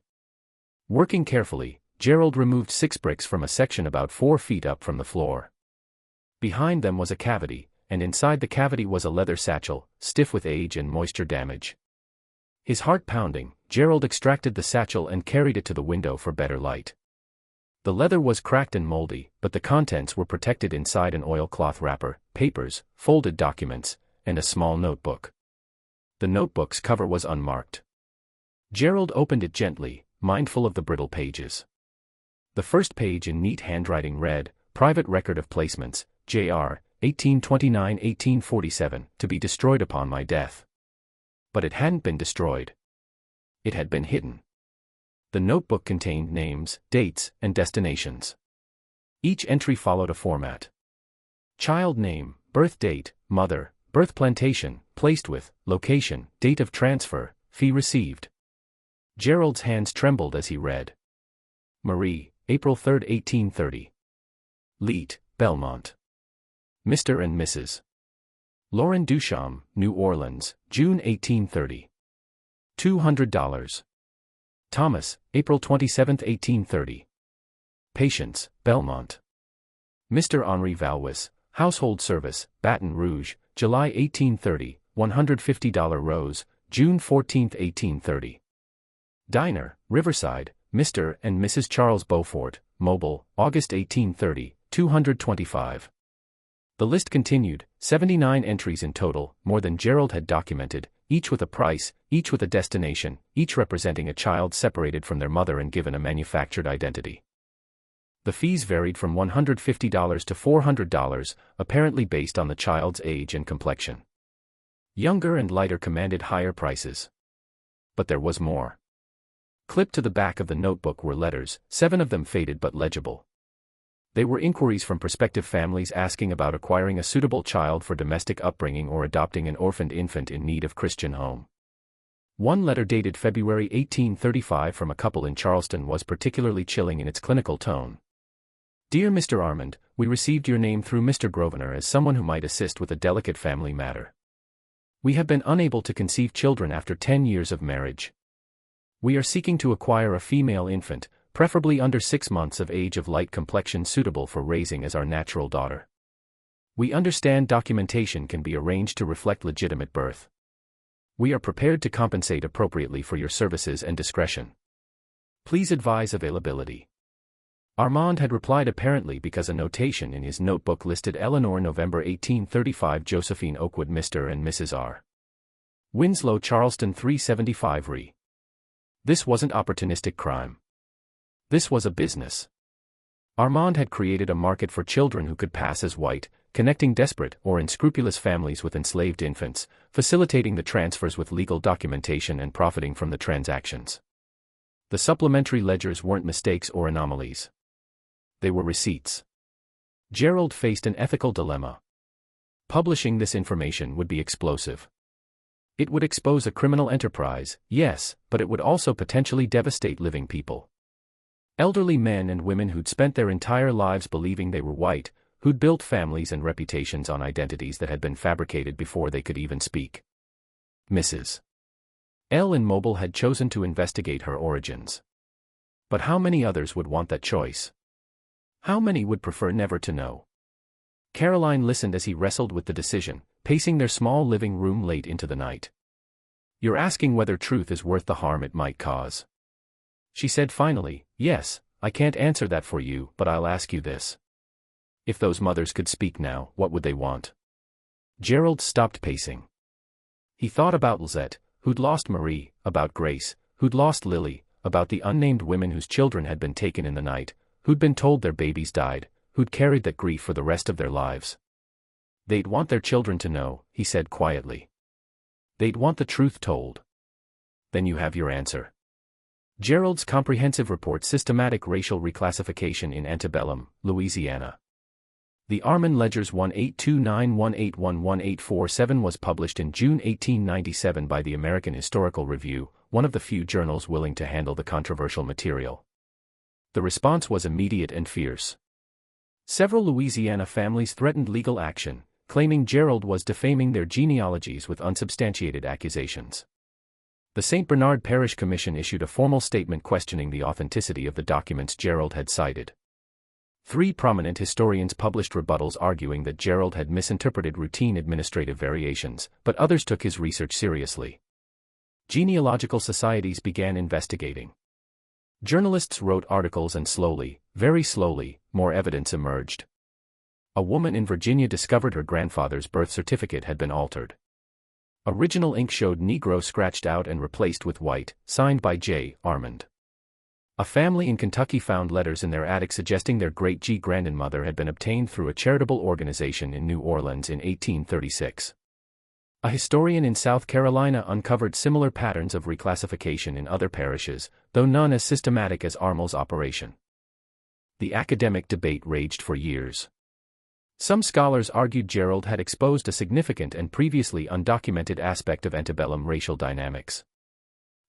Working carefully, Gerald removed 6 bricks from a section about 4 feet up from the floor. Behind them was a cavity, and inside the cavity was a leather satchel, stiff with age and moisture damage. His heart pounding, Gerald extracted the satchel and carried it to the window for better light. The leather was cracked and moldy, but the contents were protected inside an oilcloth wrapper, papers, folded documents, and a small notebook. The notebook's cover was unmarked. Gerald opened it gently, mindful of the brittle pages. The first page in neat handwriting read, "Private Record of Placements, Jr., 1829-1847, to be destroyed upon my death." But it hadn't been destroyed. It had been hidden. The notebook contained names, dates, and destinations. Each entry followed a format. Child name, birth date, mother, birth plantation, placed with, location, date of transfer, fee received. Gerald's hands trembled as he read. Marie, April 3, 1830. Leet, Belmont. Mr. and Mrs. Lauren Duchamp, New Orleans, June 1830. $200. Thomas, April 27, 1830. Patience, Belmont. Mr. Henri Valwis, Household Service, Baton Rouge, July 1830, $150 Rose, June 14, 1830. Diner, Riverside, Mr. and Mrs. Charles Beaufort, Mobile, August 1830, $225. The list continued, 79 entries in total, more than Gerald had documented, each with a price, each with a destination, each representing a child separated from their mother and given a manufactured identity. The fees varied from $150 to $400, apparently based on the child's age and complexion. Younger and lighter commanded higher prices. But there was more. Clipped to the back of the notebook were letters, 7 of them faded but legible. They were inquiries from prospective families asking about acquiring a suitable child for domestic upbringing or adopting an orphaned infant in need of Christian home. One letter dated February 1835 from a couple in Charleston was particularly chilling in its clinical tone. Dear Mr. Armand, we received your name through Mr. Grosvenor as someone who might assist with a delicate family matter. We have been unable to conceive children after 10 years of marriage. We are seeking to acquire a female infant, preferably under 6 months of age of light complexion suitable for raising as our natural daughter. We understand documentation can be arranged to reflect legitimate birth. We are prepared to compensate appropriately for your services and discretion. Please advise availability. Armand had replied apparently because a notation in his notebook listed Eleanor November 1835 Josephine Oakwood Mr. and Mrs. R. Winslow Charleston 375 Re. This wasn't opportunistic crime. This was a business. Armand had created a market for children who could pass as white, connecting desperate or unscrupulous families with enslaved infants, facilitating the transfers with legal documentation and profiting from the transactions. The supplementary ledgers weren't mistakes or anomalies. They were receipts. Gerald faced an ethical dilemma. Publishing this information would be explosive. It would expose a criminal enterprise, yes, but it would also potentially devastate living people. Elderly men and women who'd spent their entire lives believing they were white, who'd built families and reputations on identities that had been fabricated before they could even speak. Mrs. L. in Mobile had chosen to investigate her origins. But how many others would want that choice? How many would prefer never to know? Caroline listened as he wrestled with the decision, pacing their small living room late into the night. "You're asking whether truth is worth the harm it might cause," she said finally. "Yes, I can't answer that for you, but I'll ask you this. If those mothers could speak now, what would they want?" Gerald stopped pacing. He thought about Lizette, who'd lost Marie, about Grace, who'd lost Lily, about the unnamed women whose children had been taken in the night, who'd been told their babies died, who'd carried that grief for the rest of their lives. "They'd want their children to know," he said quietly. "They'd want the truth told." "Then you have your answer." Gerald's comprehensive report, Systematic Racial Reclassification in Antebellum, Louisiana. The Armin Ledgers 1829-1811-1847 was published in June 1897 by the American Historical Review, one of the few journals willing to handle the controversial material. The response was immediate and fierce. Several Louisiana families threatened legal action, claiming Gerald was defaming their genealogies with unsubstantiated accusations. The St. Bernard Parish Commission issued a formal statement questioning the authenticity of the documents Gerald had cited. 3 prominent historians published rebuttals arguing that Gerald had misinterpreted routine administrative variations, but others took his research seriously. Genealogical societies began investigating. Journalists wrote articles and slowly, very slowly, more evidence emerged. A woman in Virginia discovered her grandfather's birth certificate had been altered. Original ink showed Negro scratched out and replaced with white, signed by J. Armand. A family in Kentucky found letters in their attic suggesting their great-grandmother had been obtained through a charitable organization in New Orleans in 1836. A historian in South Carolina uncovered similar patterns of reclassification in other parishes, though none as systematic as Armel's operation. The academic debate raged for years. Some scholars argued Gerald had exposed a significant and previously undocumented aspect of antebellum racial dynamics.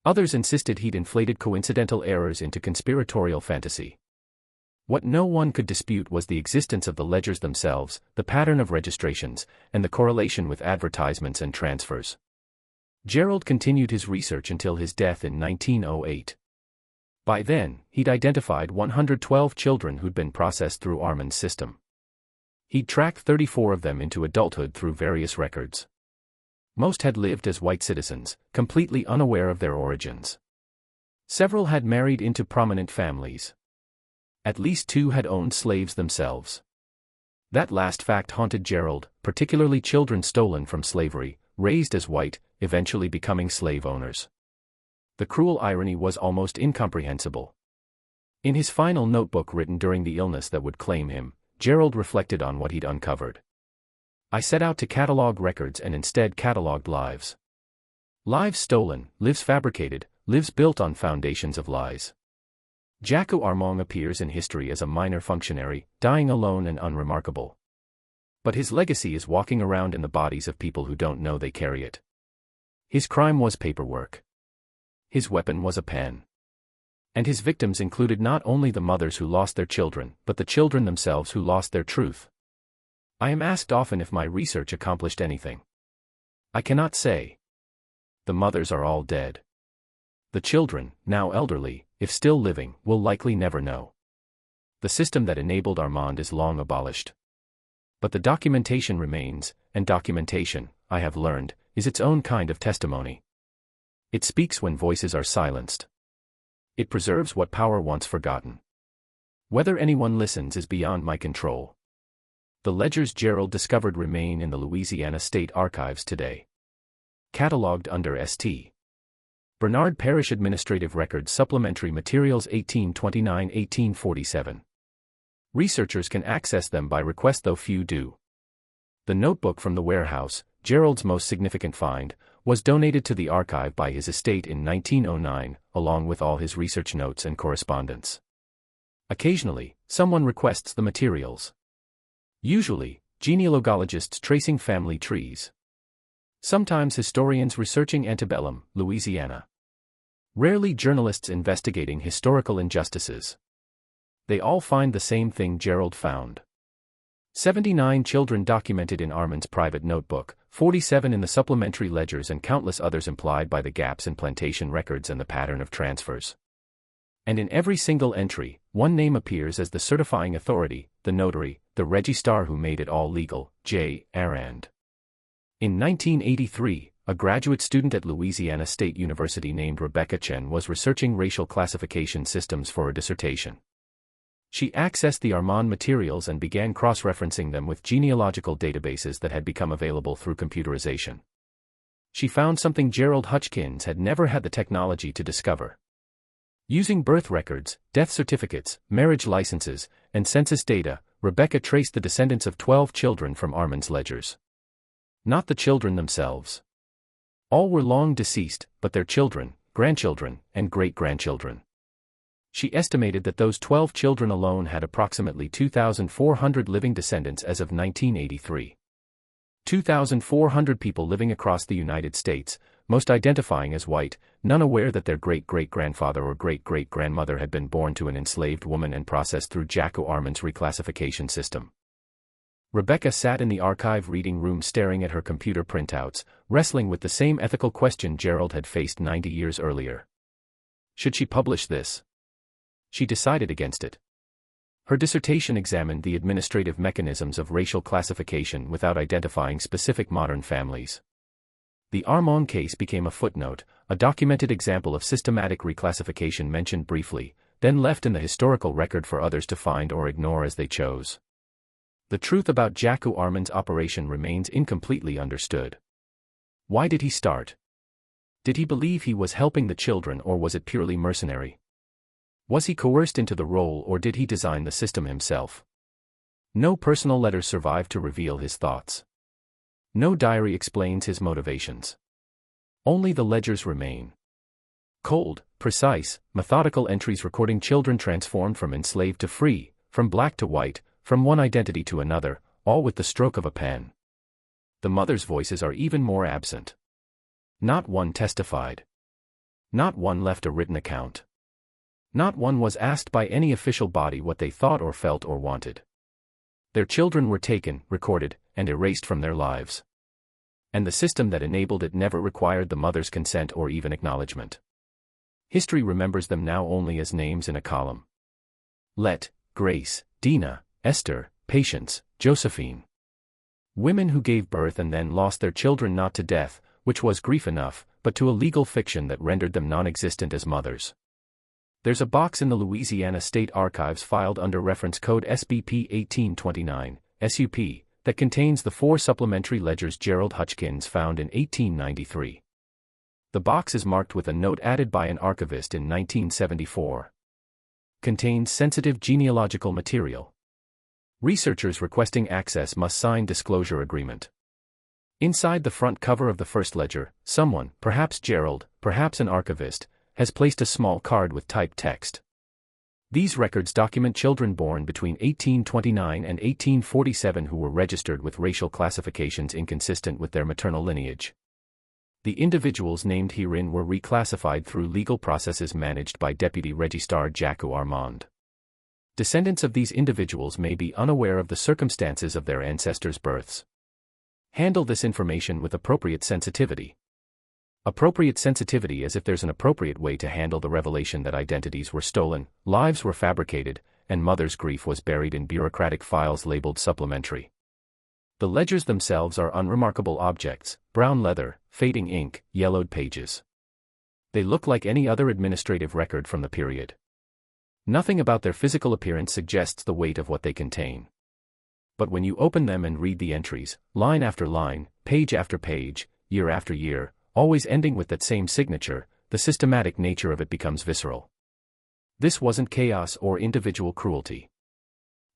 Others insisted he'd inflated coincidental errors into conspiratorial fantasy. What no one could dispute was the existence of the ledgers themselves, the pattern of registrations, and the correlation with advertisements and transfers. Gerald continued his research until his death in 1908. By then, he'd identified 112 children who'd been processed through Armand's system. He'd tracked 34 of them into adulthood through various records. Most had lived as white citizens, completely unaware of their origins. Several had married into prominent families. At least 2 had owned slaves themselves. That last fact haunted Gerald, particularly children stolen from slavery, raised as white, eventually becoming slave owners. The cruel irony was almost incomprehensible. In his final notebook written during the illness that would claim him, Gerald reflected on what he'd uncovered. "I set out to catalog records and instead cataloged lives. Lives stolen, lives fabricated, lives built on foundations of lies." Jacques Armand appears in history as a minor functionary, dying alone and unremarkable. But his legacy is walking around in the bodies of people who don't know they carry it. His crime was paperwork. His weapon was a pen. And his victims included not only the mothers who lost their children, but the children themselves who lost their truth. I am asked often if my research accomplished anything. I cannot say. The mothers are all dead. The children, now elderly, if still living, will likely never know. The system that enabled Armand is long abolished. But the documentation remains, and documentation, I have learned, is its own kind of testimony. It speaks when voices are silenced. It preserves what power once forgotten. Whether anyone listens is beyond my control. The ledgers Gerald discovered remain in the Louisiana State Archives today. Catalogued under St. Bernard Parish Administrative Records Supplementary Materials 1829-1847. Researchers can access them by request, though few do. The notebook from the warehouse, Gerald's most significant find, was donated to the archive by his estate in 1909, along with all his research notes and correspondence. Occasionally, someone requests the materials. Usually, genealogists tracing family trees. Sometimes historians researching antebellum, Louisiana. Rarely journalists investigating historical injustices. They all find the same thing Gerald found. 79 children documented in Armand's private notebook, 47 in the supplementary ledgers, and countless others implied by the gaps in plantation records and the pattern of transfers. And in every single entry, one name appears as the certifying authority, the notary, the registrar who made it all legal, J. Arand. In 1983, a graduate student at Louisiana State University named Rebecca Chen was researching racial classification systems for her dissertation. She accessed the Armand materials and began cross-referencing them with genealogical databases that had become available through computerization. She found something Gerald Hutchkins had never had the technology to discover. Using birth records, death certificates, marriage licenses, and census data, Rebecca traced the descendants of 12 children from Armand's ledgers. Not the children themselves. All were long deceased, but their children, grandchildren, and great-grandchildren. She estimated that those 12 children alone had approximately 2,400 living descendants as of 1983. 2,400 people living across the United States, most identifying as white, none aware that their great-great-grandfather or great-great-grandmother had been born to an enslaved woman and processed through Jaco Armand's reclassification system. Rebecca sat in the archive reading room staring at her computer printouts, wrestling with the same ethical question Gerald had faced 90 years earlier. Should she publish this? She decided against it. Her dissertation examined the administrative mechanisms of racial classification without identifying specific modern families. The Armand case became a footnote, a documented example of systematic reclassification mentioned briefly, then left in the historical record for others to find or ignore as they chose. The truth about Jaco Armand's operation remains incompletely understood. Why did he start? Did he believe he was helping the children, or was it purely mercenary? Was he coerced into the role, or did he design the system himself? No personal letters survive to reveal his thoughts. No diary explains his motivations. Only the ledgers remain. Cold, precise, methodical entries recording children transformed from enslaved to free, from black to white, from one identity to another, all with the stroke of a pen. The mothers' voices are even more absent. Not one testified. Not one left a written account. Not one was asked by any official body what they thought or felt or wanted. Their children were taken, recorded, and erased from their lives. And the system that enabled it never required the mother's consent or even acknowledgement. History remembers them now only as names in a column. Let, Grace, Dina, Esther, Patience, Josephine. Women who gave birth and then lost their children not to death, which was grief enough, but to a legal fiction that rendered them non-existent as mothers. There's a box in the Louisiana State Archives filed under reference code SBP 1829, SUP, that contains the 4 supplementary ledgers Gerald Hutchkins found in 1893. The box is marked with a note added by an archivist in 1974. Contains sensitive genealogical material. Researchers requesting access must sign disclosure agreement. Inside the front cover of the first ledger, someone, perhaps Gerald, perhaps an archivist, has placed a small card with typed text. These records document children born between 1829 and 1847 who were registered with racial classifications inconsistent with their maternal lineage. The individuals named herein were reclassified through legal processes managed by Deputy Registrar Jaco Armand. Descendants of these individuals may be unaware of the circumstances of their ancestors' births. Handle this information with appropriate sensitivity. Appropriate sensitivity, as if there's an appropriate way to handle the revelation that identities were stolen, lives were fabricated, and mother's grief was buried in bureaucratic files labeled supplementary. The ledgers themselves are unremarkable objects: brown leather, fading ink, yellowed pages. They look like any other administrative record from the period. Nothing about their physical appearance suggests the weight of what they contain. But when you open them and read the entries, line after line, page after page, year after year, always ending with that same signature, the systematic nature of it becomes visceral. This wasn't chaos or individual cruelty.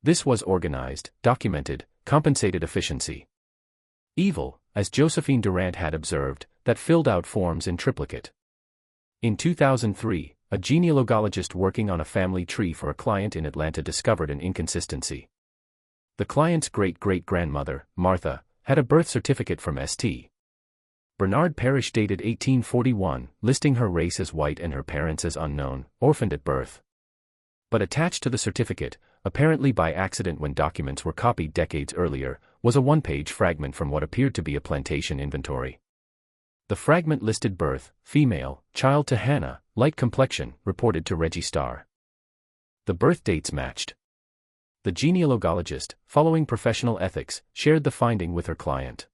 This was organized, documented, compensated efficiency. Evil, as Josephine Durant had observed, that filled out forms in triplicate. In 2003, a genealogist working on a family tree for a client in Atlanta discovered an inconsistency. The client's great-great-grandmother, Martha, had a birth certificate from St. Bernard Parish dated 1841, listing her race as white and her parents as unknown, orphaned at birth. But attached to the certificate, apparently by accident when documents were copied decades earlier, was a one-page fragment from what appeared to be a plantation inventory. The fragment listed birth, female, child to Hannah, light complexion, reported to Reggie Starr. The birth dates matched. The genealogist, following professional ethics, shared the finding with her client.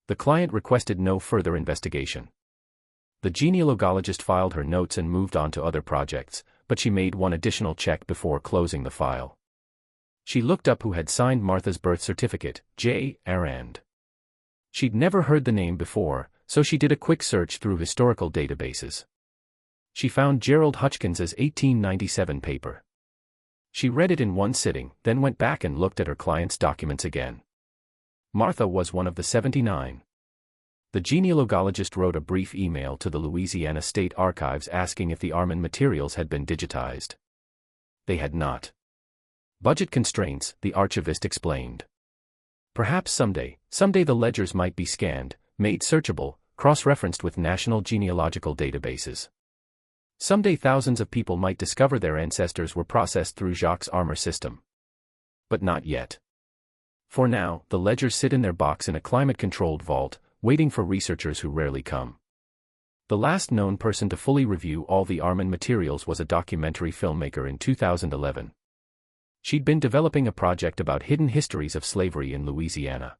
The client requested no further investigation. The genealogist filed her notes and moved on to other projects, but she made one additional check before closing the file. She looked up who had signed Martha's birth certificate, J. Arand. She'd never heard the name before, so she did a quick search through historical databases. She found Gerald Hutchins's 1897 paper. She read it in one sitting, then went back and looked at her client's documents again. Martha was one of the 79. The genealogist wrote a brief email to the Louisiana State Archives asking if the Armin materials had been digitized. They had not. Budget constraints, the archivist explained. Perhaps someday the ledgers might be scanned, made searchable, cross-referenced with national genealogical databases. Someday thousands of people might discover their ancestors were processed through Jacques' Armour system. But not yet. For now, the ledgers sit in their box in a climate-controlled vault, waiting for researchers who rarely come. The last known person to fully review all the Armin materials was a documentary filmmaker in 2011. She'd been developing a project about hidden histories of slavery in Louisiana.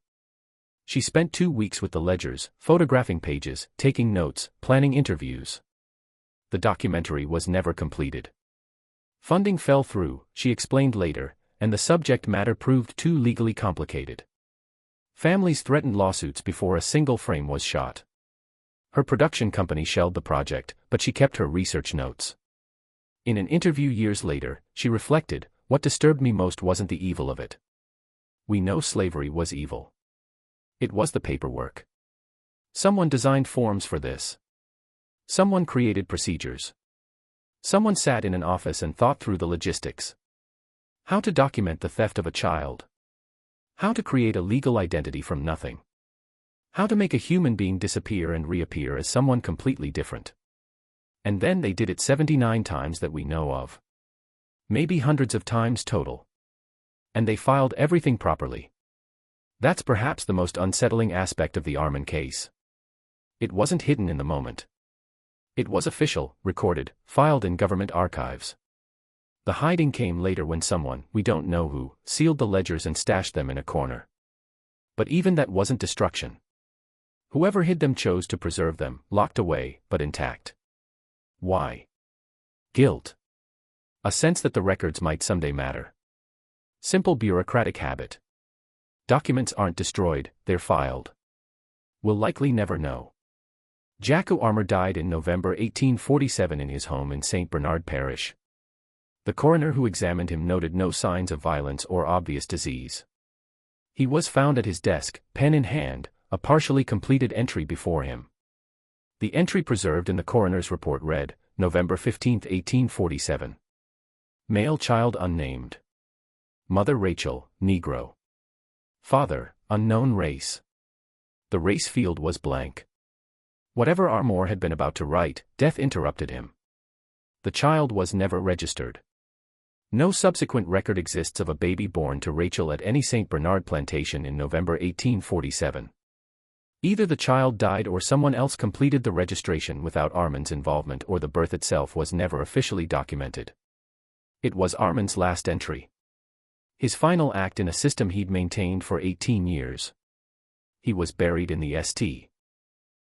She spent 2 weeks with the ledgers, photographing pages, taking notes, planning interviews. The documentary was never completed. Funding fell through, she explained later, and the subject matter proved too legally complicated. Families threatened lawsuits before a single frame was shot. Her production company shelved the project, but she kept her research notes. In an interview years later, she reflected, "What disturbed me most wasn't the evil of it. We know slavery was evil. It was the paperwork. Someone designed forms for this. Someone created procedures. Someone sat in an office and thought through the logistics. How to document the theft of a child. How to create a legal identity from nothing. How to make a human being disappear and reappear as someone completely different. And then they did it 79 times that we know of. Maybe hundreds of times total. And they filed everything properly. That's perhaps the most unsettling aspect of the Armin case. It wasn't hidden in the moment. It was official, recorded, filed in government archives. The hiding came later when someone, we don't know who, sealed the ledgers and stashed them in a corner. But even that wasn't destruction. Whoever hid them chose to preserve them, locked away, but intact. Why? Guilt. A sense that the records might someday matter. Simple bureaucratic habit. Documents aren't destroyed, they're filed. We'll likely never know. Jacques Armour died in November 1847 in his home in St. Bernard Parish. The coroner who examined him noted no signs of violence or obvious disease. He was found at his desk, pen in hand, a partially completed entry before him. The entry preserved in the coroner's report read, November 15, 1847. Male child unnamed. Mother Rachel, Negro. Father, unknown race. The race field was blank. Whatever Armour had been about to write, death interrupted him. The child was never registered. No subsequent record exists of a baby born to Rachel at any St. Bernard plantation in November 1847. Either the child died or someone else completed the registration without Armin's involvement, or the birth itself was never officially documented. It was Armin's last entry. His final act in a system he'd maintained for 18 years. He was buried in the St.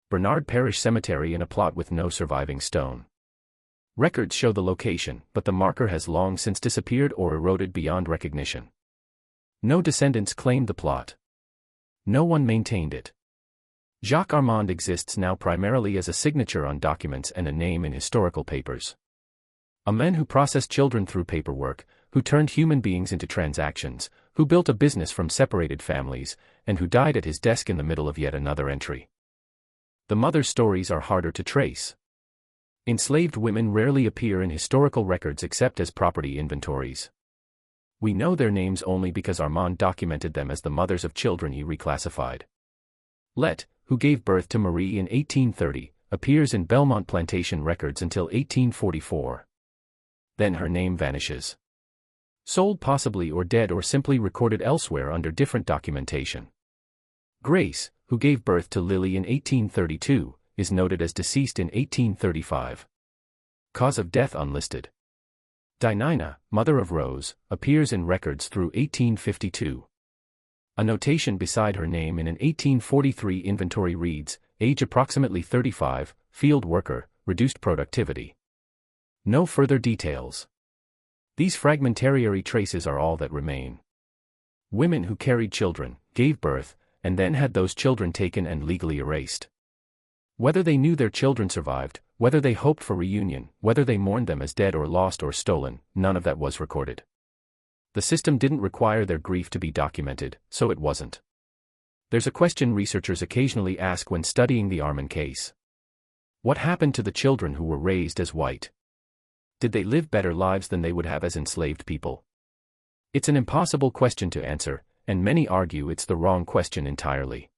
Bernard Parish Cemetery in a plot with no surviving stone. Records show the location, but the marker has long since disappeared or eroded beyond recognition. No descendants claimed the plot. No one maintained it. Jacques Armand exists now primarily as a signature on documents and a name in historical papers. A man who processed children through paperwork, who turned human beings into transactions, who built a business from separated families, and who died at his desk in the middle of yet another entry. The mother's stories are harder to trace. Enslaved women rarely appear in historical records except as property inventories. We know their names only because Armand documented them as the mothers of children he reclassified. Let, who gave birth to Marie in 1830, appears in Belmont plantation records until 1844. Then her name vanishes. Sold possibly or dead or simply recorded elsewhere under different documentation. Grace, who gave birth to Lily in 1832, is noted as deceased in 1835. Cause of death unlisted. Dinina, mother of Rose, appears in records through 1852. A notation beside her name in an 1843 inventory reads, age approximately 35, field worker, reduced productivity. No further details. These fragmentary traces are all that remain. Women who carried children, gave birth, and then had those children taken and legally erased. Whether they knew their children survived, whether they hoped for reunion, whether they mourned them as dead or lost or stolen, none of that was recorded. The system didn't require their grief to be documented, so it wasn't. There's a question researchers occasionally ask when studying the Armin case. What happened to the children who were raised as white? Did they live better lives than they would have as enslaved people? It's an impossible question to answer, and many argue it's the wrong question entirely.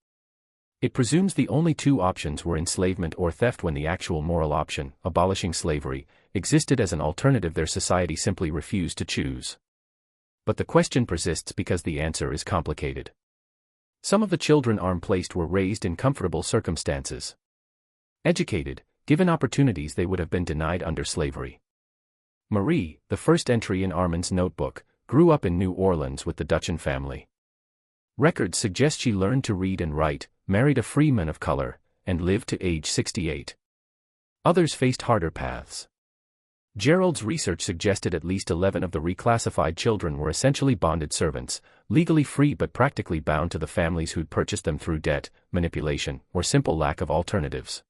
It presumes the only two options were enslavement or theft when the actual moral option, abolishing slavery, existed as an alternative their society simply refused to choose. But the question persists because the answer is complicated. Some of the children Armin placed were raised in comfortable circumstances. Educated, given opportunities they would have been denied under slavery. Marie, the first entry in Armin's notebook, grew up in New Orleans with the Dutchan family. Records suggest she learned to read and write, married a free man of color, and lived to age 68. Others faced harder paths. Gerald's research suggested at least 11 of the reclassified children were essentially bonded servants, legally free but practically bound to the families who'd purchased them through debt, manipulation, or simple lack of alternatives.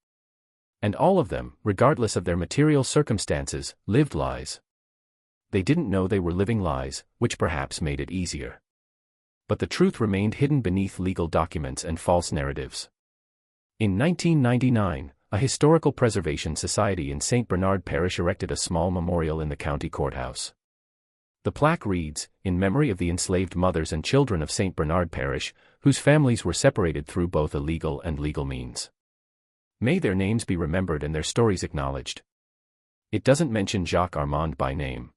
And all of them, regardless of their material circumstances, lived lies. They didn't know they were living lies, which perhaps made it easier. But the truth remained hidden beneath legal documents and false narratives. In 1999, a historical preservation society in St. Bernard Parish erected a small memorial in the county courthouse. The plaque reads, in memory of the enslaved mothers and children of St. Bernard Parish, whose families were separated through both illegal and legal means. May their names be remembered and their stories acknowledged. It doesn't mention Jacques Armand by name.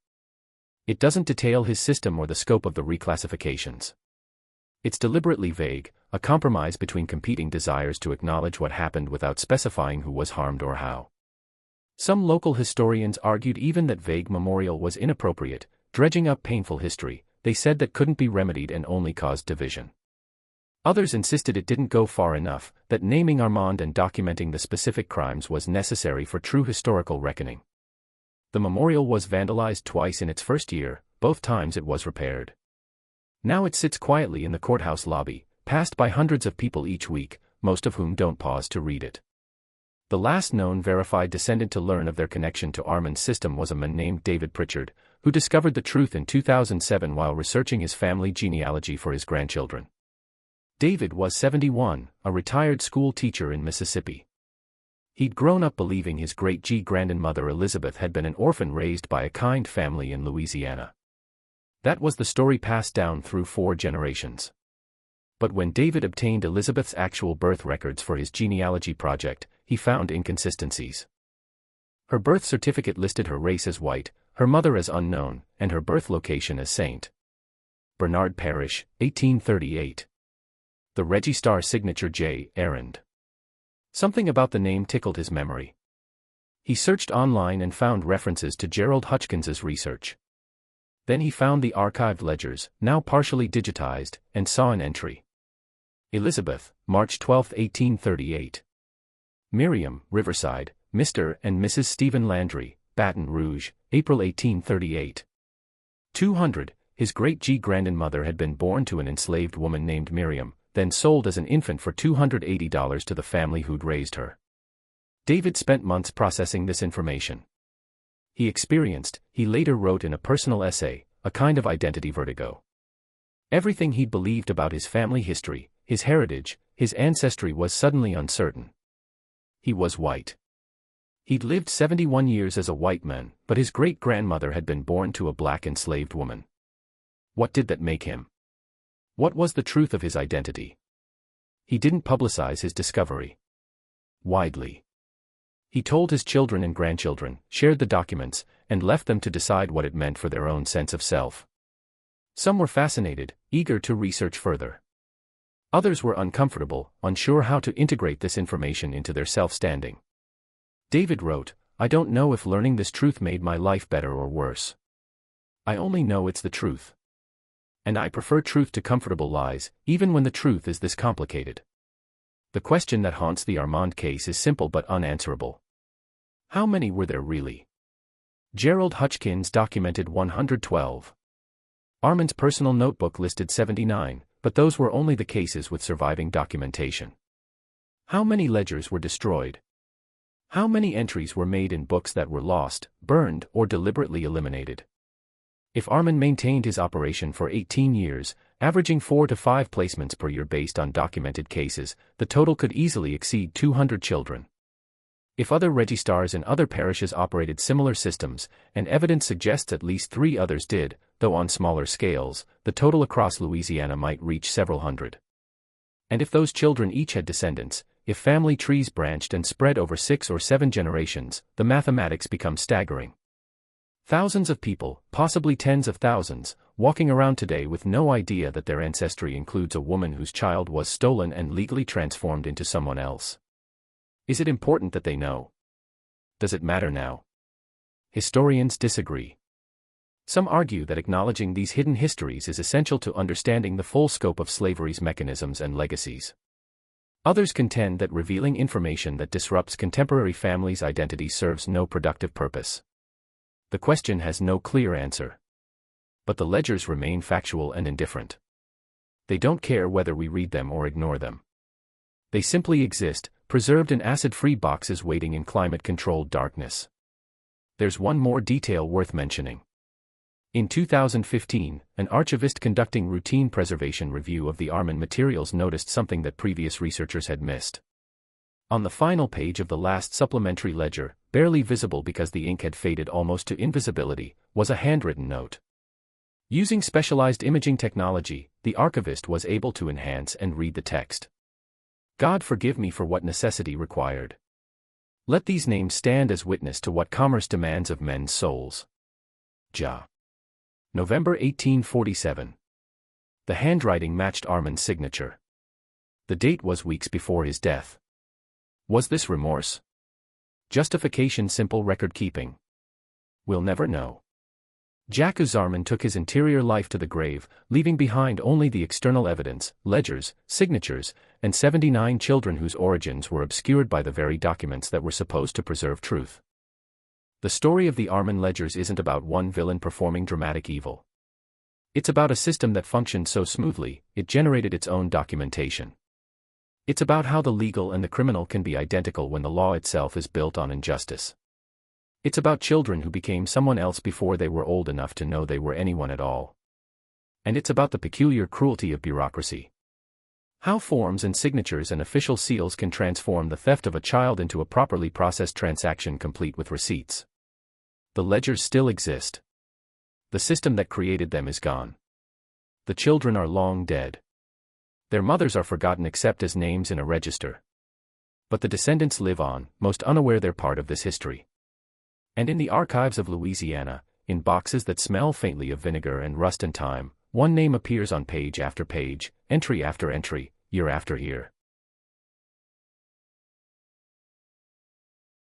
It doesn't detail his system or the scope of the reclassifications. It's deliberately vague, a compromise between competing desires to acknowledge what happened without specifying who was harmed or how. Some local historians argued even that vague memorial was inappropriate, dredging up painful history. They said that couldn't be remedied and only caused division. Others insisted it didn't go far enough, that naming Armand and documenting the specific crimes was necessary for true historical reckoning. The memorial was vandalized twice in its first year, both times it was repaired. Now it sits quietly in the courthouse lobby, passed by hundreds of people each week, most of whom don't pause to read it. The last known verified descendant to learn of their connection to Armin's system was a man named David Pritchard, who discovered the truth in 2007 while researching his family genealogy for his grandchildren. David was 71, a retired school teacher in Mississippi. He'd grown up believing his great-grandmother Elizabeth had been an orphan raised by a kind family in Louisiana. That was the story passed down through 4 generations. But when David obtained Elizabeth's actual birth records for his genealogy project, he found inconsistencies. Her birth certificate listed her race as white, her mother as unknown, and her birth location as St. Bernard Parish, 1838. The Registar signature J. Errand. Something about the name tickled his memory. He searched online and found references to Gerald Hutchkins's research. Then he found the archived ledgers, now partially digitized, and saw an entry. Elizabeth, March 12, 1838. Miriam, Riverside, Mr. and Mrs. Stephen Landry, Baton Rouge, April 1838. 200. His great-grandmother had been born to an enslaved woman named Miriam, then sold as an infant for $280 to the family who'd raised her. David spent months processing this information. He later wrote in a personal essay, a kind of identity vertigo. Everything he'd believed about his family history, his heritage, his ancestry was suddenly uncertain. He was white. He'd lived 71 years as a white man, but his great-grandmother had been born to a black enslaved woman. What did that make him? What was the truth of his identity? He didn't publicize his discovery widely. He told his children and grandchildren, shared the documents, and left them to decide what it meant for their own sense of self. Some were fascinated, eager to research further. Others were uncomfortable, unsure how to integrate this information into their self-standing. David wrote, "I don't know if learning this truth made my life better or worse. I only know it's the truth. And I prefer truth to comfortable lies, even when the truth is this complicated." The question that haunts the Armand case is simple but unanswerable. How many were there really? Gerald Hutchkins documented 112. Armand's personal notebook listed 79, but those were only the cases with surviving documentation. How many ledgers were destroyed? How many entries were made in books that were lost, burned, or deliberately eliminated? If Armand maintained his operation for 18 years, averaging 4 to 5 placements per year based on documented cases, the total could easily exceed 200 children. If other registrars in other parishes operated similar systems, and evidence suggests at least 3 others did, though on smaller scales, the total across Louisiana might reach several hundred. And if those children each had descendants, if family trees branched and spread over 6 or 7 generations, the mathematics become staggering. Thousands of people, possibly tens of thousands, walking around today with no idea that their ancestry includes a woman whose child was stolen and legally transformed into someone else. Is it important that they know? Does it matter now? Historians disagree. Some argue that acknowledging these hidden histories is essential to understanding the full scope of slavery's mechanisms and legacies. Others contend that revealing information that disrupts contemporary families' identity serves no productive purpose. The question has no clear answer. But the ledgers remain factual and indifferent. They don't care whether we read them or ignore them. They simply exist, preserved in acid-free boxes waiting in climate-controlled darkness. There's one more detail worth mentioning. In 2015, an archivist conducting routine preservation review of the Armand materials noticed something that previous researchers had missed. On the final page of the last supplementary ledger, barely visible because the ink had faded almost to invisibility, was a handwritten note. Using specialized imaging technology, the archivist was able to enhance and read the text. "God forgive me for what necessity required. Let these names stand as witness to what commerce demands of men's souls. Ja. November 1847. The handwriting matched Armand's signature. The date was weeks before his death. Was this remorse? Justification? Simple record-keeping? We'll never know. Jacques Armand took his interior life to the grave, leaving behind only the external evidence, ledgers, signatures, and 79 children whose origins were obscured by the very documents that were supposed to preserve truth. The story of the Armand ledgers isn't about one villain performing dramatic evil. It's about a system that functioned so smoothly, it generated its own documentation. It's about how the legal and the criminal can be identical when the law itself is built on injustice. It's about children who became someone else before they were old enough to know they were anyone at all. And it's about the peculiar cruelty of bureaucracy. How forms and signatures and official seals can transform the theft of a child into a properly processed transaction complete with receipts. The ledgers still exist. The system that created them is gone. The children are long dead. Their mothers are forgotten except as names in a register. But the descendants live on, most unaware they're part of this history. And in the archives of Louisiana, in boxes that smell faintly of vinegar and rust and time, one name appears on page after page, entry after entry, year after year.